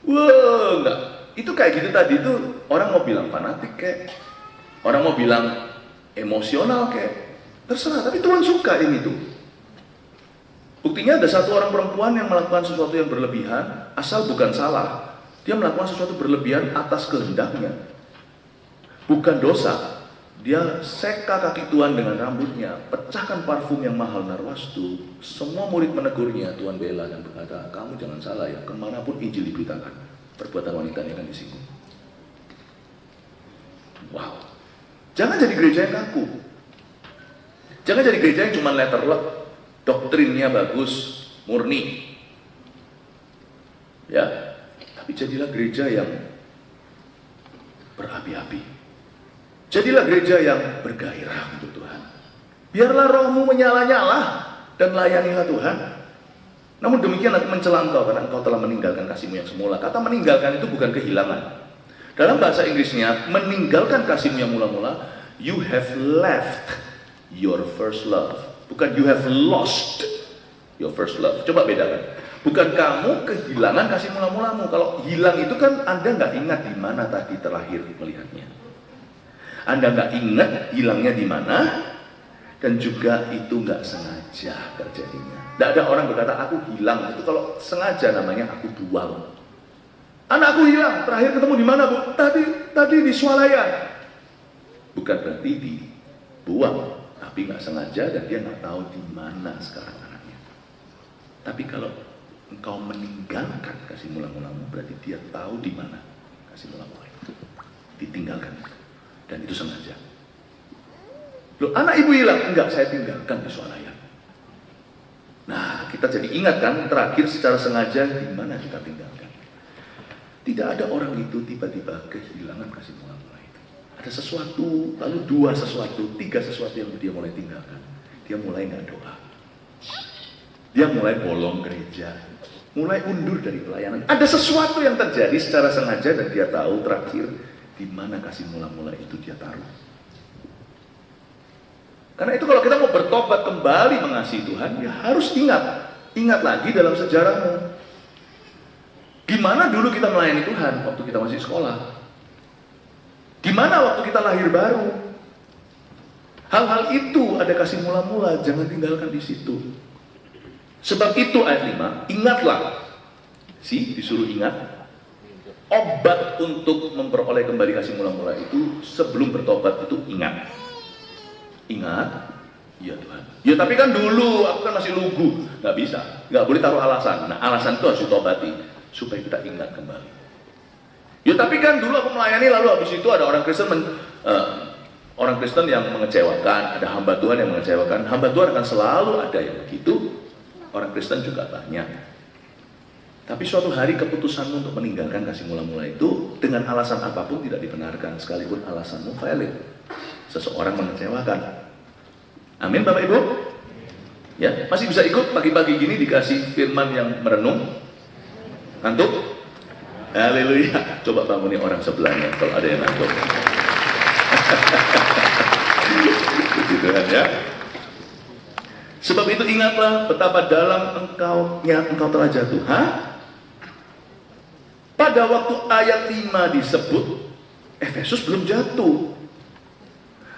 Wah, enggak. Itu kayak gitu tadi itu orang mau bilang fanatik kayak, orang mau bilang emosional kayak, terserah. Tapi Tuhan suka ini tuh. Buktinya ada satu orang perempuan yang melakukan sesuatu yang berlebihan, asal bukan salah. Dia melakukan sesuatu berlebihan atas kehendaknya. Bukan dosa. Dia seka kaki Tuhan dengan rambutnya, pecahkan parfum yang mahal narwastu. Semua murid menegurnya, Tuhan bela dan berkata, kamu jangan salah ya, kemanapun Injil diberitakan, perbuatan wanita ini akan disinggung. Wow. Jangan jadi gereja yang kaku. Jangan jadi gereja yang cuma letter luck, doktrinnya bagus, murni. Ya, tapi jadilah gereja yang berapi-api. Jadilah gereja yang bergairah untuk Tuhan. Biarlah rohmu menyala-nyala dan layanilah Tuhan. Namun demikian aku mencela engkau karena engkau telah meninggalkan kasihmu yang semula. Kata meninggalkan itu bukan kehilangan. Dalam bahasa Inggrisnya, meninggalkan kasihmu yang mula-mula, you have left your first love. Bukan you have lost your first love. Coba bedakan. Bukan kamu kehilangan kasih mula-mulamu. Kalau hilang itu kan Anda nggak ingat di mana tadi terakhir melihatnya. Anda nggak ingat hilangnya di mana, dan juga itu nggak sengaja terjadinya. Tidak ada orang berkata aku hilang, itu kalau sengaja namanya aku buang. Anakku hilang, terakhir ketemu di mana bu? Tadi di swalayan. Bukan berarti dibuang, tapi nggak sengaja dan dia nggak tahu di mana sekarang anaknya. Tapi kalau engkau meninggalkan kasih mula-mulamu, berarti dia tahu di mana kasih mula-mula itu. Ditinggalkan itu. Dan itu sengaja. Loh, anak ibu hilang? Enggak, saya tinggalkan di swalayan. Nah, kita jadi ingat kan terakhir secara sengaja di mana kita tinggalkan. Tidak ada orang itu tiba-tiba kehilangan kasih mula-mula itu. Ada sesuatu, lalu dua sesuatu, tiga sesuatu yang dia mulai tinggalkan. Dia mulai nggak doa. Dia mulai bolong gereja. Mulai undur dari pelayanan. Ada sesuatu yang terjadi secara sengaja dan dia tahu terakhir di mana kasih mula-mula itu dia taruh. Karena itu kalau kita mau bertobat kembali mengasihi Tuhan, ya harus ingat lagi dalam sejarahmu. Gimana dulu kita melayani Tuhan waktu kita masih sekolah? Gimana waktu kita lahir baru? Hal-hal itu ada kasih mula-mula, jangan tinggalkan di situ. Sebab itu ayat 5, ingatlah. Disuruh ingat. Obat untuk memperoleh kembali kasih mula-mula itu sebelum bertobat itu ingat. Iya Tuhan. Ya tapi kan dulu aku kan masih lugu, nggak bisa, nggak boleh taruh alasan. Nah alasan itu harus ditobati supaya kita ingat kembali. Ya tapi kan dulu aku melayani lalu habis itu ada orang Kristen yang mengecewakan, ada hamba Tuhan yang mengecewakan. Hamba Tuhan akan selalu ada yang begitu. Orang Kristen juga banyak. Tapi suatu hari keputusanmu untuk meninggalkan kasih mula-mula itu dengan alasan apapun tidak dibenarkan, sekalipun alasanmu valid. Seseorang mengecewakan. Amin Bapak Ibu? Ya, masih bisa ikut pagi-pagi gini dikasih firman yang merenung? Ngantuk? Haleluya. Coba bangunin orang sebelahnya kalau ada yang ngantuk. Puji Tuhan ya. Sebab itu ingatlah betapa dalam engkau telah jatuh. Pada waktu ayat 5 disebut, Efesus belum jatuh.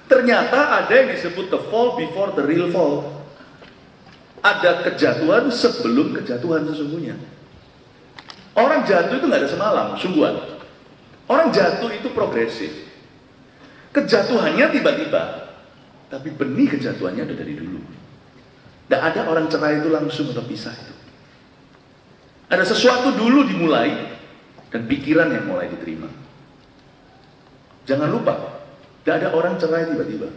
Ternyata ada yang disebut the fall before the real fall. Ada kejatuhan sebelum kejatuhan sesungguhnya. Orang jatuh itu nggak ada semalam, sungguhan. Orang jatuh itu progresif. Kejatuhannya tiba-tiba, tapi benih kejatuhannya ada dari dulu. Tidak ada orang cerai itu langsung atau pisah itu. Ada sesuatu dulu dimulai, dan pikiran yang mulai diterima. Jangan lupa, tidak ada orang cerai tiba-tiba.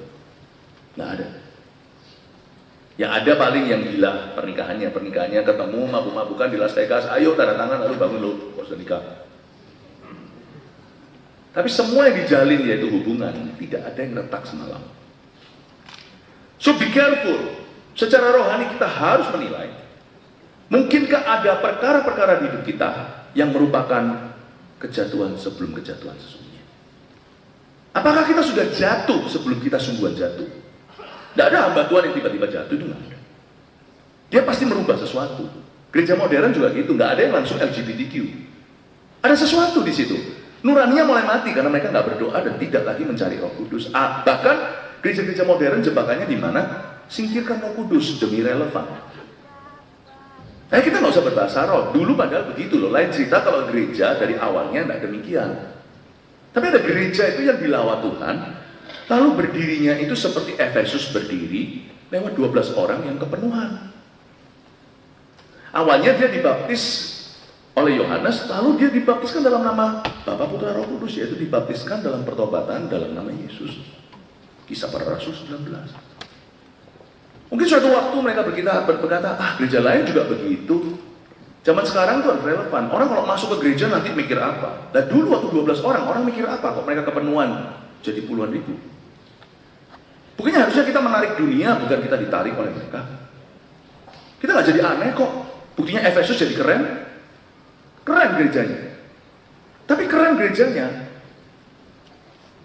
Tidak ada. Yang ada paling yang gila pernikahannya ketemu mabuk-mabukan di Las Vegas, ayo tanda tangan lalu bangun lo, harus nikah. Tapi semua yang dijalin yaitu hubungan, tidak ada yang retak semalam. So be careful. Secara rohani kita harus menilai, mungkinkah ada perkara-perkara di hidup kita yang merupakan kejatuhan sebelum kejatuhan sesungguhnya. Apakah kita sudah jatuh sebelum kita sungguhan jatuh? Tidak ada hamba Tuhan yang tiba-tiba jatuh, itu nggak ada. Dia pasti merubah sesuatu. Gereja modern juga gitu, nggak ada yang langsung LGBTQ. Ada sesuatu di situ. Nuraninya mulai mati karena mereka nggak berdoa dan tidak lagi mencari Roh Kudus. Bahkan gereja-gereja modern jebakannya di mana? Singkirkan Roh Kudus demi relevan. Kita nggak usah berbahasa roh. Dulu padahal begitu loh. Lain cerita kalau gereja dari awalnya nggak demikian. Tapi ada gereja itu yang dilawat Tuhan, lalu berdirinya itu seperti Efesus berdiri lewat 12 orang yang kepenuhan. Awalnya dia dibaptis oleh Yohanes, lalu dia dibaptiskan dalam nama Bapa, Putra, Roh Kudus, yaitu dibaptiskan dalam pertobatan dalam nama Yesus. Kisah Para Rasul 19. Mungkin suatu waktu mereka berkata, gereja lain juga begitu. Zaman sekarang tuh relevan. Orang kalau masuk ke gereja nanti mikir apa? Dan dulu waktu 12 orang mikir apa? Kok mereka kepenuhan jadi puluhan ribu? Bukannya harusnya kita menarik dunia, bukan kita ditarik oleh mereka. Kita nggak jadi aneh kok. Buktinya Efesus jadi keren. Keren gerejanya. Tapi keren gerejanya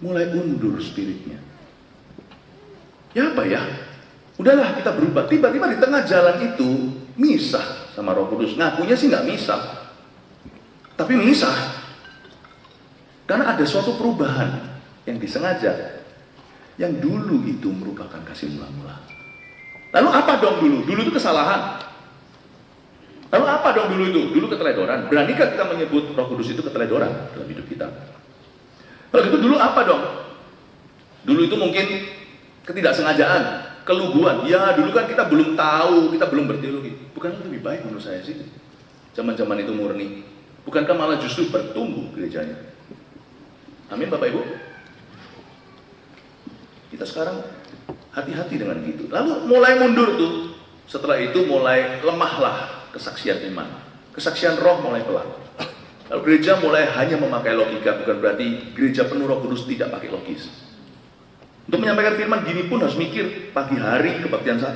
mulai undur spiritnya. Ya apa ya? Udahlah kita berubah. Tiba-tiba di tengah jalan itu misah sama Roh Kudus. Ngakunya sih nggak misah, tapi misah. Karena ada suatu perubahan yang disengaja, yang dulu itu merupakan kasih mula-mula. Lalu apa dong dulu? Dulu itu kesalahan. Lalu apa dong dulu itu? Dulu keteledoran. Beranikah kita menyebut Roh Kudus itu keteledoran dalam hidup kita? Kalau gitu dulu apa dong? Dulu itu mungkin ketidaksengajaan, keluguan. Ya dulu kan kita belum tahu, kita belum berteologi. Bukan lebih baik menurut saya sih zaman-zaman itu murni? Bukankah malah justru bertumbuh gerejanya? Amin Bapak Ibu. Kita sekarang hati-hati dengan gitu. Lalu mulai mundur tuh. Setelah itu mulai lemahlah kesaksian iman, kesaksian roh mulai pelan. Lalu gereja mulai hanya memakai logika. Bukan berarti gereja penuh Roh Kudus tidak pakai logis. Untuk menyampaikan firman gini pun harus mikir pagi hari kebaktian 1.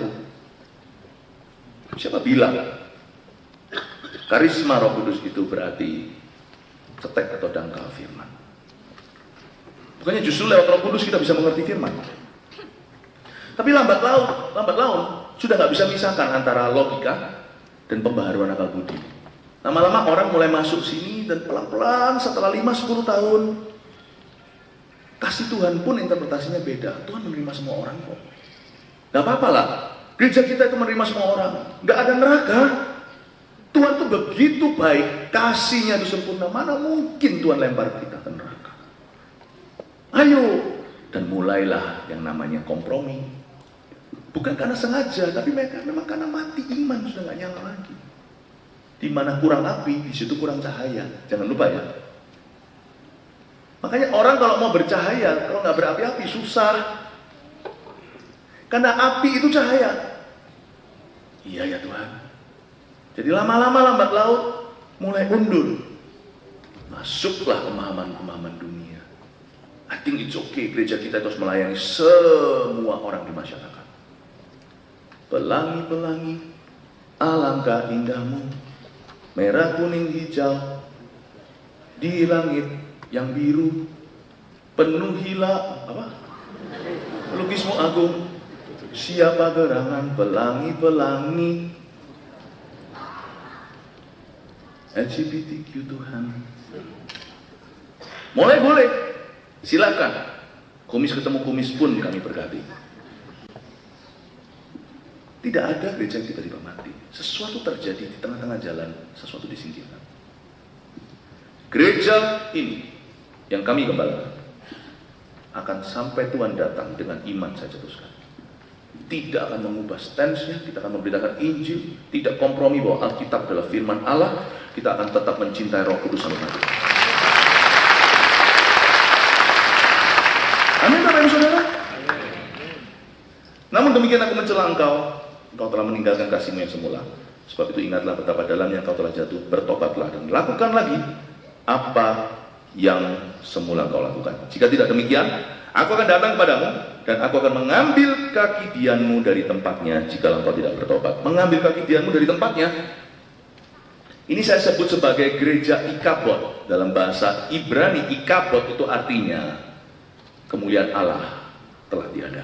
Siapa bilang karisma Roh Kudus itu berarti cetek atau dangkal firman? Bukannya justru lewat Roh Kudus kita bisa mengerti firman. Tapi lambat laun sudah nggak bisa misahkan antara logika dan pembaharuan akal budi. Lama-lama orang mulai masuk sini dan pelan-pelan setelah 5-10 tahun kasih Tuhan pun interpretasinya beda. Tuhan menerima semua orang kok. Gak apa-apa lah. Gereja kita itu menerima semua orang. Gak ada neraka. Tuhan tuh begitu baik. Kasihnya itu sempurna. Mana mungkin Tuhan lempar kita ke neraka? Ayo. Dan mulailah yang namanya kompromi. Bukan karena sengaja, tapi memang karena mati iman sudah gak nyala lagi. Di mana kurang api, di situ kurang cahaya. Jangan lupa ya. Makanya orang kalau mau bercahaya, kalau nggak berapi-api susah. Karena api itu cahaya. Iya ya Tuhan. Jadi lama-lama lambat laun mulai undur. Masuklah pemahaman-pemahaman dunia. I think it's okay, gereja kita terus melayani semua orang di masyarakat. Pelangi-pelangi, alangkah indahmu, merah kuning hijau, di langit yang biru, penuhilah lukismu agung, siapa gerangan pelangi-pelangi, LGBTQ Tuhan. Mulai boleh, silakan. Kumis ketemu kumis pun kami berkati. Tidak ada gereja yang tiba-tiba mati. Sesuatu terjadi di tengah-tengah jalan, sesuatu disingkirkan. Gereja ini yang kami gembalakan akan sampai Tuhan datang dengan iman saja teruskan. Tidak akan mengubah stance-nya, kita akan memberitakan Injil, tidak kompromi bahwa Alkitab adalah firman Allah, kita akan tetap mencintai Roh Kudus sampai mati. Amin Bapak Ibu Saudara. Namun demikian aku mencela engkau telah meninggalkan kasihmu yang semula. Sebab itu ingatlah betapa dalamnya engkau telah jatuh, bertobatlah dan lakukan lagi apa yang semula kau lakukan. Jika tidak demikian, aku akan datang kepadamu dan aku akan mengambil kaki dianmu dari tempatnya jika engkau tidak bertobat. Mengambil kaki dianmu dari tempatnya. Ini saya sebut sebagai gereja Ikabod. Dalam bahasa Ibrani, Ikabod itu artinya kemuliaan Allah telah tiada.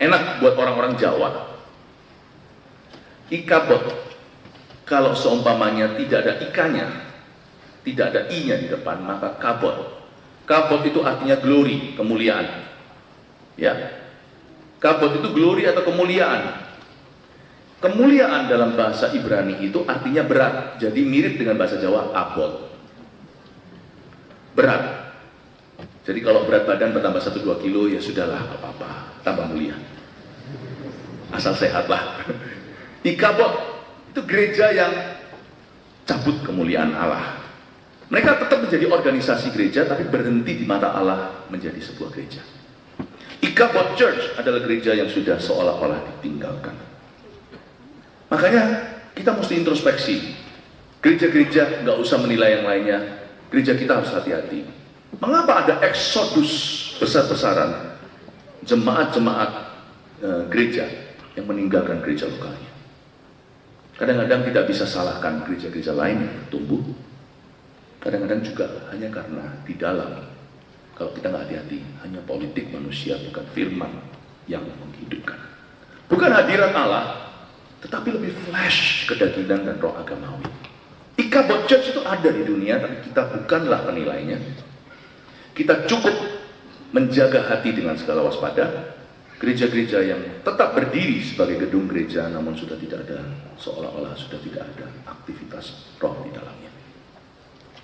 Enak buat orang-orang Jawa. Ikabod, kalau seumpamanya tidak ada ikannya, tidak ada i-nya di depan, maka kabod. Kabod itu artinya glory, kemuliaan. Ya, kabod itu glory atau kemuliaan. Kemuliaan dalam bahasa Ibrani itu artinya berat. Jadi mirip dengan bahasa Jawa, abot. Berat. Jadi kalau berat badan bertambah 1-2 kilo, ya sudahlah, apa-apa, tambah mulia. Asal sehatlah. Ikabot itu gereja yang cabut kemuliaan Allah. Mereka tetap menjadi organisasi gereja, tapi berhenti di mata Allah menjadi sebuah gereja. Ikabot Church adalah gereja yang sudah seolah-olah ditinggalkan. Makanya kita mesti introspeksi. Gereja-gereja nggak usah menilai yang lainnya. Gereja kita harus hati-hati. Mengapa ada eksodus besar-besaran jemaat-jemaat gereja yang meninggalkan gereja lokalnya? Kadang-kadang tidak bisa salahkan gereja-gereja lain yang bertumbuh. Kadang-kadang juga hanya karena di dalam, kalau kita nggak hati-hati, hanya politik manusia, bukan firman yang menghidupkan. Bukan hadirat Allah, tetapi lebih flash kedagingan dan roh agamawi. Ikabot Church itu ada di dunia, tapi kita bukanlah penilainya. Kita cukup menjaga hati dengan segala waspada. Gereja-gereja yang tetap berdiri sebagai gedung gereja, namun sudah tidak ada, seolah-olah sudah tidak ada aktivitas roh di dalamnya.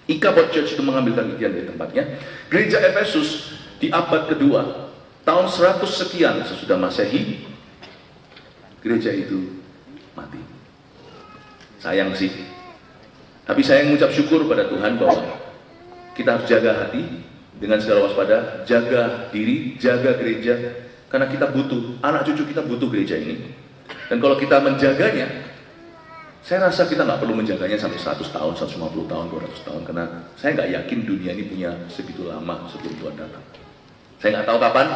Ikabot Church itu mengambil bagian dari tempatnya. Gereja Efesus di abad kedua, tahun 100 sekian sesudah Masehi, gereja itu mati. Sayang sih. Tapi saya mengucap syukur pada Tuhan bahwa kita harus jaga hati dengan segala waspada, jaga diri, jaga gereja, karena kita butuh, anak cucu kita butuh gereja ini. Dan kalau kita menjaganya, saya rasa kita nggak perlu menjaganya sampai 100 tahun, 150 tahun, 200 tahun, karena saya nggak yakin dunia ini punya segitu lama sebelum Tuhan datang. Saya nggak tahu kapan,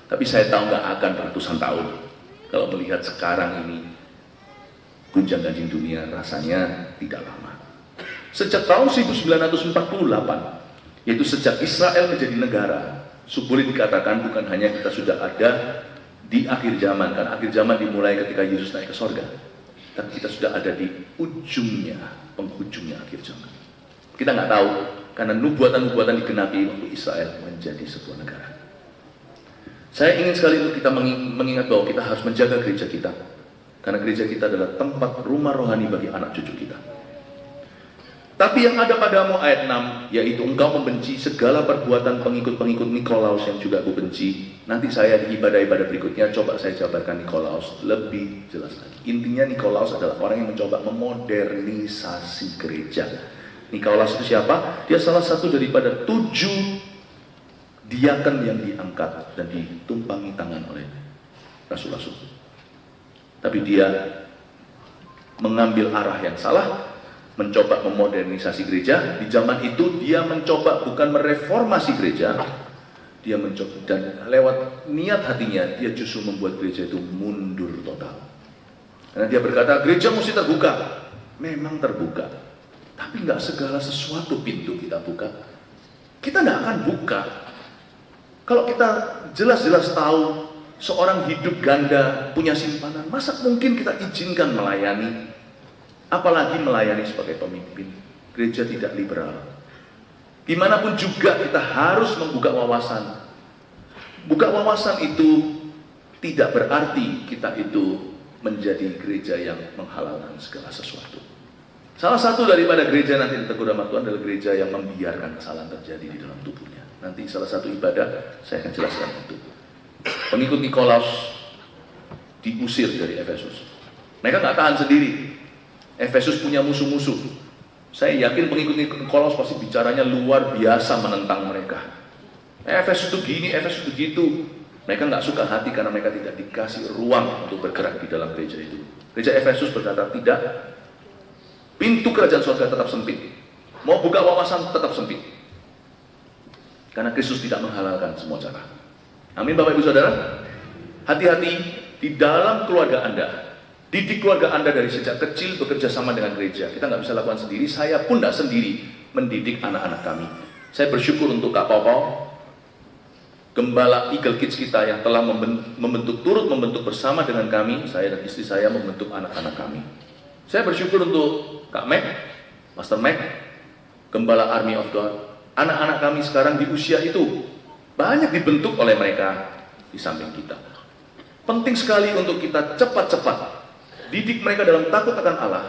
tapi saya tahu nggak akan ratusan tahun. Kalau melihat sekarang ini, gunjang-ganjing dunia rasanya tidak lama. Sejak tahun 1948, yaitu sejak Israel menjadi negara, boleh dikatakan bukan hanya kita sudah ada di akhir zaman, kan akhir zaman dimulai ketika Yesus naik ke sorga, tapi kita sudah ada di ujungnya, penghujungnya akhir zaman. Kita nggak tahu, karena nubuatan-nubuatan digenapi waktu Israel menjadi sebuah negara. Saya ingin sekali untuk kita mengingat bahwa kita harus menjaga gereja kita, karena gereja kita adalah tempat rumah rohani bagi anak cucu kita. Tapi yang ada padamu ayat 6, yaitu engkau membenci segala perbuatan pengikut-pengikut Nikolaus yang juga aku benci. Nanti saya di ibadah-ibadah berikutnya coba saya jabarkan Nikolaus lebih jelas lagi. Intinya Nikolaus adalah orang yang mencoba memodernisasi gereja. Nikolaus itu siapa? Dia salah satu daripada 7 diaken yang diangkat dan ditumpangi tangan oleh rasul-rasul. Tapi dia mengambil arah yang salah, mencoba memodernisasi gereja. Di zaman itu dia mencoba bukan mereformasi gereja, dia mencoba, dan lewat niat hatinya dia justru membuat gereja itu mundur total. Karena dia berkata gereja mesti terbuka. Memang terbuka, tapi nggak segala sesuatu pintu kita buka. Kita nggak akan buka kalau kita jelas-jelas tahu seorang hidup ganda punya simpanan. Masa mungkin kita izinkan melayani? Apalagi melayani sebagai pemimpin. Gereja tidak liberal. Dimanapun juga kita harus membuka wawasan. Buka wawasan itu tidak berarti kita itu menjadi gereja yang menghalalkan segala sesuatu. Salah satu daripada gereja nanti ditegur sama Tuhan adalah gereja yang membiarkan kesalahan terjadi di dalam tubuhnya. Nanti salah satu ibadah saya akan jelaskan itu. Pengikut Nikolaus diusir dari Efesus. Mereka nggak tahan sendiri. Efesus punya musuh-musuh. Saya yakin pengikut Nikolaus pasti bicaranya luar biasa menentang mereka. Efesus itu gini, Efesus itu gitu. Mereka nggak suka hati karena mereka tidak dikasih ruang untuk bergerak di dalam gereja itu. Gereja Efesus berkata tidak. Pintu kerajaan surga tetap sempit. Mau buka wawasan tetap sempit. Karena Kristus tidak menghalalkan semua cara. Amin Bapak Ibu Saudara. Hati-hati di dalam keluarga Anda. Didik keluarga Anda dari sejak kecil bekerja sama dengan gereja. Kita nggak bisa lakukan sendiri. Saya pun tidak sendiri mendidik anak-anak kami. Saya bersyukur untuk Kak Popo, gembala Eagle Kids kita yang telah turut membentuk bersama dengan kami. Saya dan istri saya membentuk anak-anak kami. Saya bersyukur untuk Kak Mac, Master Mac, gembala Army of God. Anak-anak kami sekarang di usia itu banyak dibentuk oleh mereka di samping kita. Penting sekali untuk kita cepat-cepat Didik mereka dalam takut akan Allah.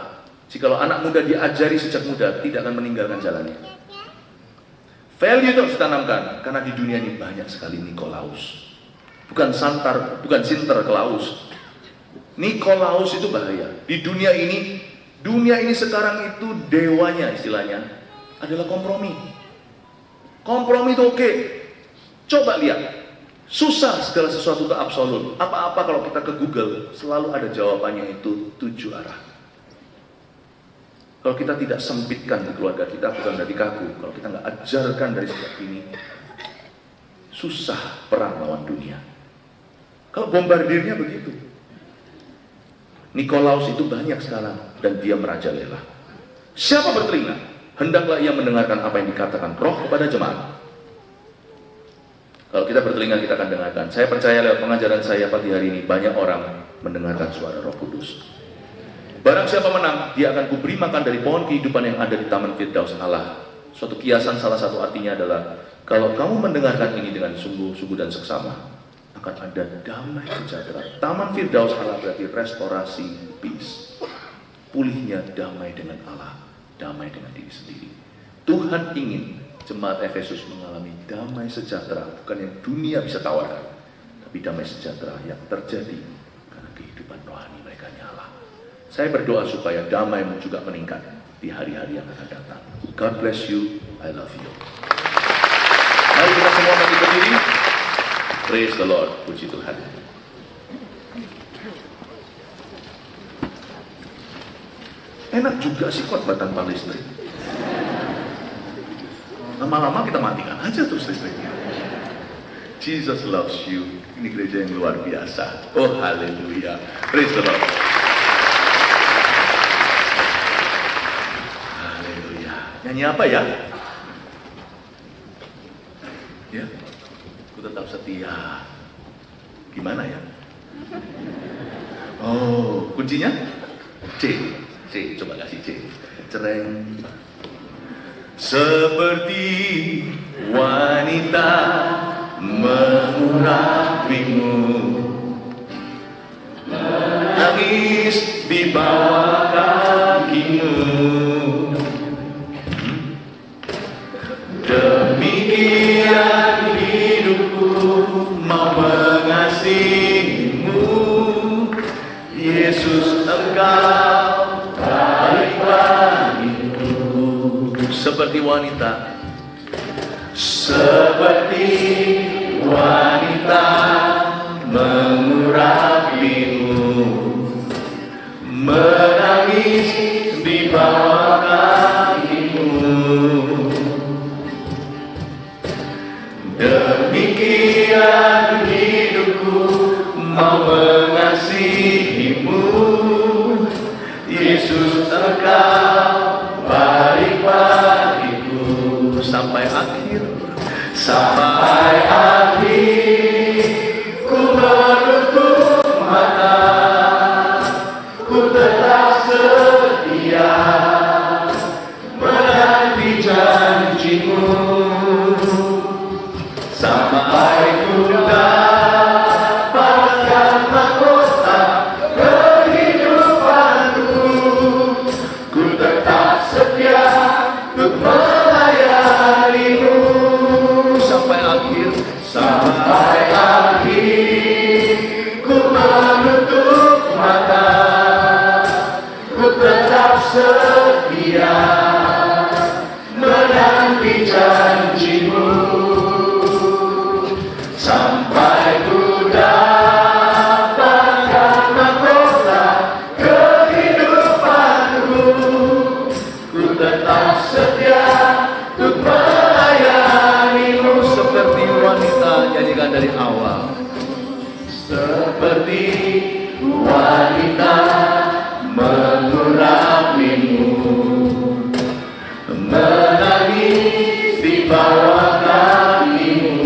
Jikalau anak muda diajari sejak muda, tidak akan meninggalkan jalannya. Value itu harus ditanamkan, karena di dunia ini banyak sekali Nikolaus. Bukan Sinterklaus. Nikolaus itu bahaya. Di dunia ini sekarang itu dewanya istilahnya adalah kompromi. Kompromi itu oke. Coba lihat. Susah segala sesuatu itu absolut. Apa-apa kalau kita ke Google, selalu ada jawabannya itu 7 arah. Kalau kita tidak sempitkan di keluarga kita, bukan dari kaku. Kalau kita nggak ajarkan dari sejak ini, susah perang lawan dunia. Kalau bombardirnya begitu. Nikolaus itu banyak sekarang, dan dia merajalela. Siapa bertelinga, hendaklah ia mendengarkan apa yang dikatakan Roh kepada jemaat. Kalau kita bertelinga, kita akan dengarkan. Saya percaya lewat pengajaran saya pagi hari ini, banyak orang mendengarkan suara Roh Kudus. Barang siapa menang, dia akan kuberi makan dari pohon kehidupan yang ada di Taman Firdaus Allah. Suatu kiasan salah satu artinya adalah, kalau kamu mendengarkan ini dengan sungguh-sungguh dan seksama, akan ada damai sejahtera. Taman Firdaus Allah berarti restorasi, peace. Pulihnya damai dengan Allah, damai dengan diri sendiri. Tuhan ingin jemaat Efesus mengalami damai sejahtera, bukan yang dunia bisa tawarkan, tapi damai sejahtera yang terjadi karena kehidupan rohani mereka nyala. Saya berdoa supaya damai juga meningkat di hari-hari yang akan datang. God bless you, I love you. Mari kita semua mati berdiri. Praise the Lord, puji Tuhan. Enak juga sih khotbah tanpa listrik. Lama-lama kita matikan aja terus listriknya. Jesus loves you. Ini gereja yang luar biasa. Oh haleluya. Praise the Lord. Haleluya. Nyanyi apa ya? Ya. Ku tetap setia. Gimana ya? Oh, kuncinya? C. Coba kasih C. Cereng. Seperti wanita mengurapimu, menangis di bawah kakimu. Demikian hidupku mau mengasihimu, Yesus Engkau baik bagiku. Seperti wanita, mengurapimu, menangis di bawah kakimu. Demikian hidupku mau mengasihimu, Yesus Engkau baik bagiku. Sampai akhir ku menutup mata, ku tetap setia menanti janjimu, sampai ku dapatkan mahkota kehidupanku. Ku tetap setia untuk melayanimu sampai akhir. Ku menutup mata, ku tetap setia menanti janjimu, sampai ku dapatkan mahkota kehidupanku. Ku tetap setia untuk melayanimu. Seperti wanita, nyanyikan dari awal. Seperti wanita mengurapimu, menangis di bawah kakimu.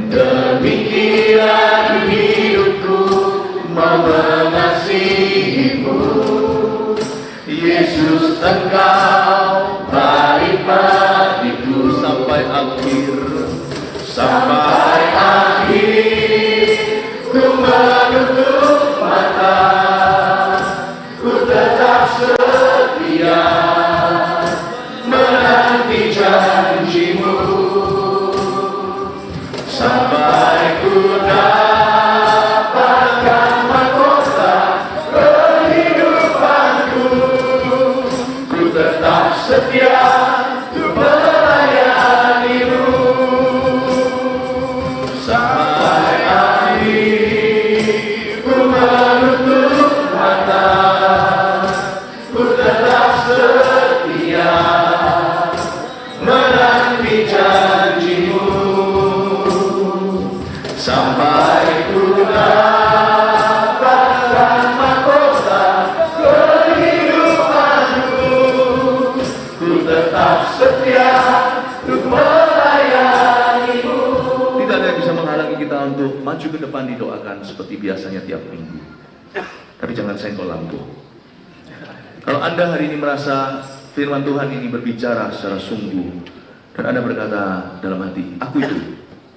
Demikian hidupku mau mengasihimu, Yesus Engkau baik bagiku. Sampai akhir ku ke depan didoakan seperti biasanya tiap minggu. Tapi jangan senggol lampu. Kalau Anda hari ini merasa firman Tuhan ini berbicara secara sungguh, dan Anda berkata dalam hati,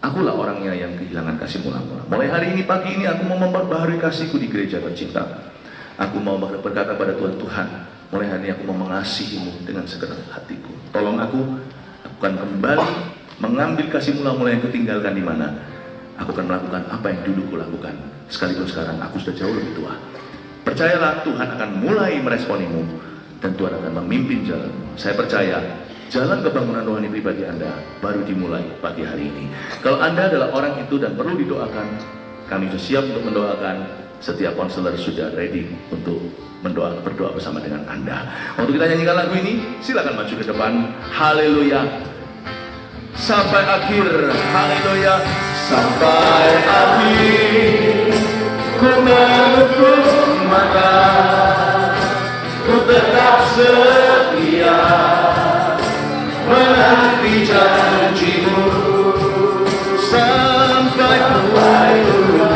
akulah orangnya yang kehilangan kasih mula-mula. Mulai hari ini, pagi ini, aku mau memperbaharui kasihku di gereja tercinta. Aku mau berkata pada Tuhan, mulai hari ini aku mau mengasihimu dengan segenap hatiku. Tolong aku akan kembali mengambil kasih mula-mula yang kutinggalkan di mana. Aku akan melakukan apa yang dulu kulakukan. Sekalipun sekarang aku sudah jauh lebih tua. Percayalah, Tuhan akan mulai meresponimu dan Tuhan akan memimpin jalanmu. Saya percaya jalan kebangunan rohani pribadi Anda baru dimulai pagi hari ini. Kalau Anda adalah orang itu dan perlu didoakan, kami sudah siap untuk mendoakan. Setiap konselor sudah ready untuk berdoa bersama dengan Anda. Untuk kita nyanyikan lagu ini, silakan maju ke depan. Haleluya. Sampai akhir. Haleluya. Sampai akhir. Ku menutup mata, ku tetap setia menanti janjimu sampai ku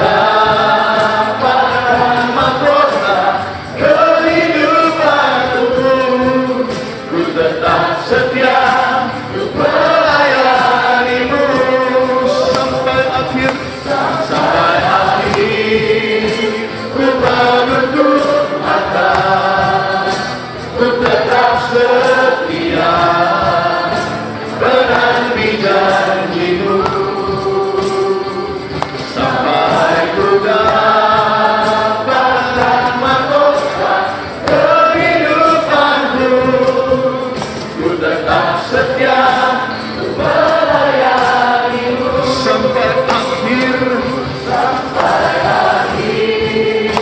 dapatkan mahkota kehidupanku. Ku tetap setia untuk melayanimu sampai akhir. Sampai akhir ku menutup mata, ku tetap setia menanti janjimu sampai ku dapatkan mahkota kehidupanku. Ku tetap setia melayanimu sampai akhir. Sampai akhir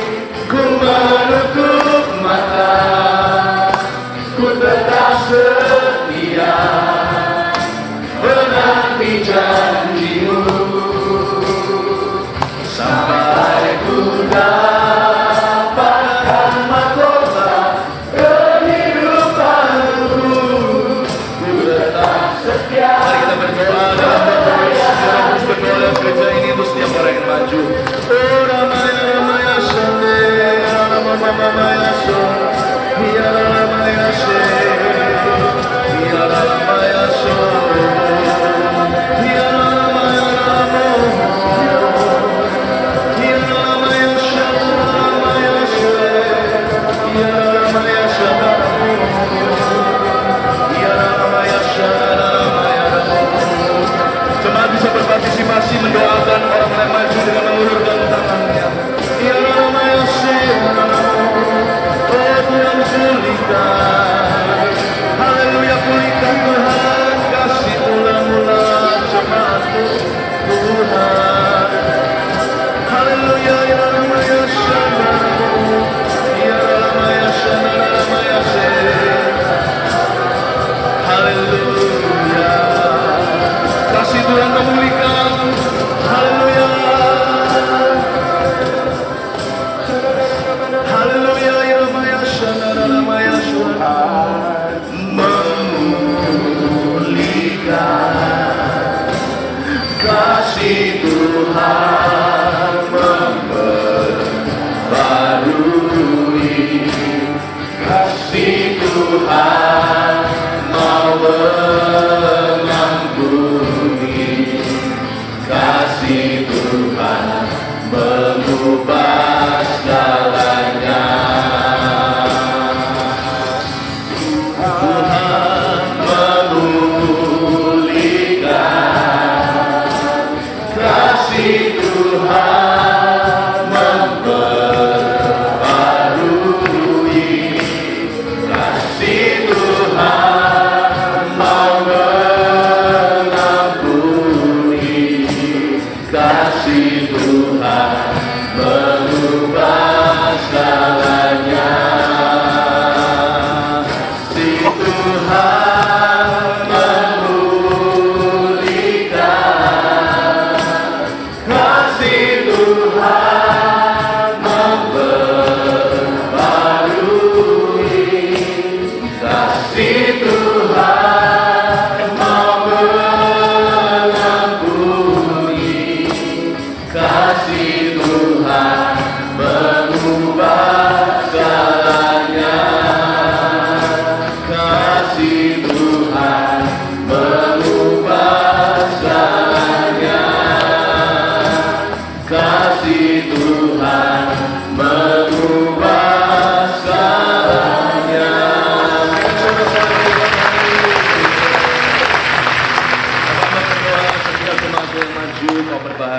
ku menutup mata, ku tetap setia menanti janjimu sampai ku dapatkan mahkota kehidupanku. Ku tetap setia. Mari kita berdoa dalam berdoa dalam gereja ini untuk setiap orang yang maju. Oh ramaya ramaya sande, ramaya ramaya sande, ya ramaya sande, ya ramaya sande, ya ramaya ramaya, ya ramaya sande, ramaya sande, ya ramaya sande, ya ramaya sande, ramaya sande. Jemaat bisa berpartisipasi mendoakan orang yang maju dengan mengulurkan tangannya. Ya ramaya sande, oh Tuhan pulihkan. Haleluya, pulihkan Tuhan, kasih mula-mula jemaatmu Tuhan. Haleluya, ya ramaya sande, ya ramaya sande, ramaya sande. Haleluya, kasih Tuhan memulihkan. Haleluya, haleluya, ya ramaya sande, ramaya sande. Memulihkan, kasih Tuhan memperbarui, kasih Tuhan mau mengampuni, kasih Tuhan mengubah segalanya. Tuhan memulihkan, kasih Tuhan memperbarui, kasih Tuhan mau mengampuni, kasih Tuhan mengubah segalanya. Kasih Tuhan memulihkan, kasih Tuhan memperbarui, kasih Tuhan mau mengampuni, kasih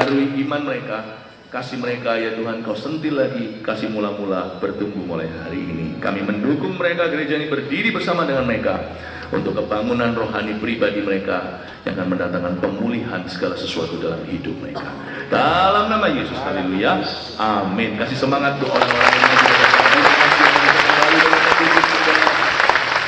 perbaharui iman mereka. Kasih mereka ya Tuhan, Kau sentil lagi, kasih mula-mula bertumbuh mulai hari ini. Kami mendukung mereka, gereja ini berdiri bersama dengan mereka untuk kebangunan rohani pribadi mereka yang akan mendatangkan pemulihan segala sesuatu dalam hidup mereka. Dalam nama Yesus, haleluya, amin. Kasih semangat untuk orang-orang yang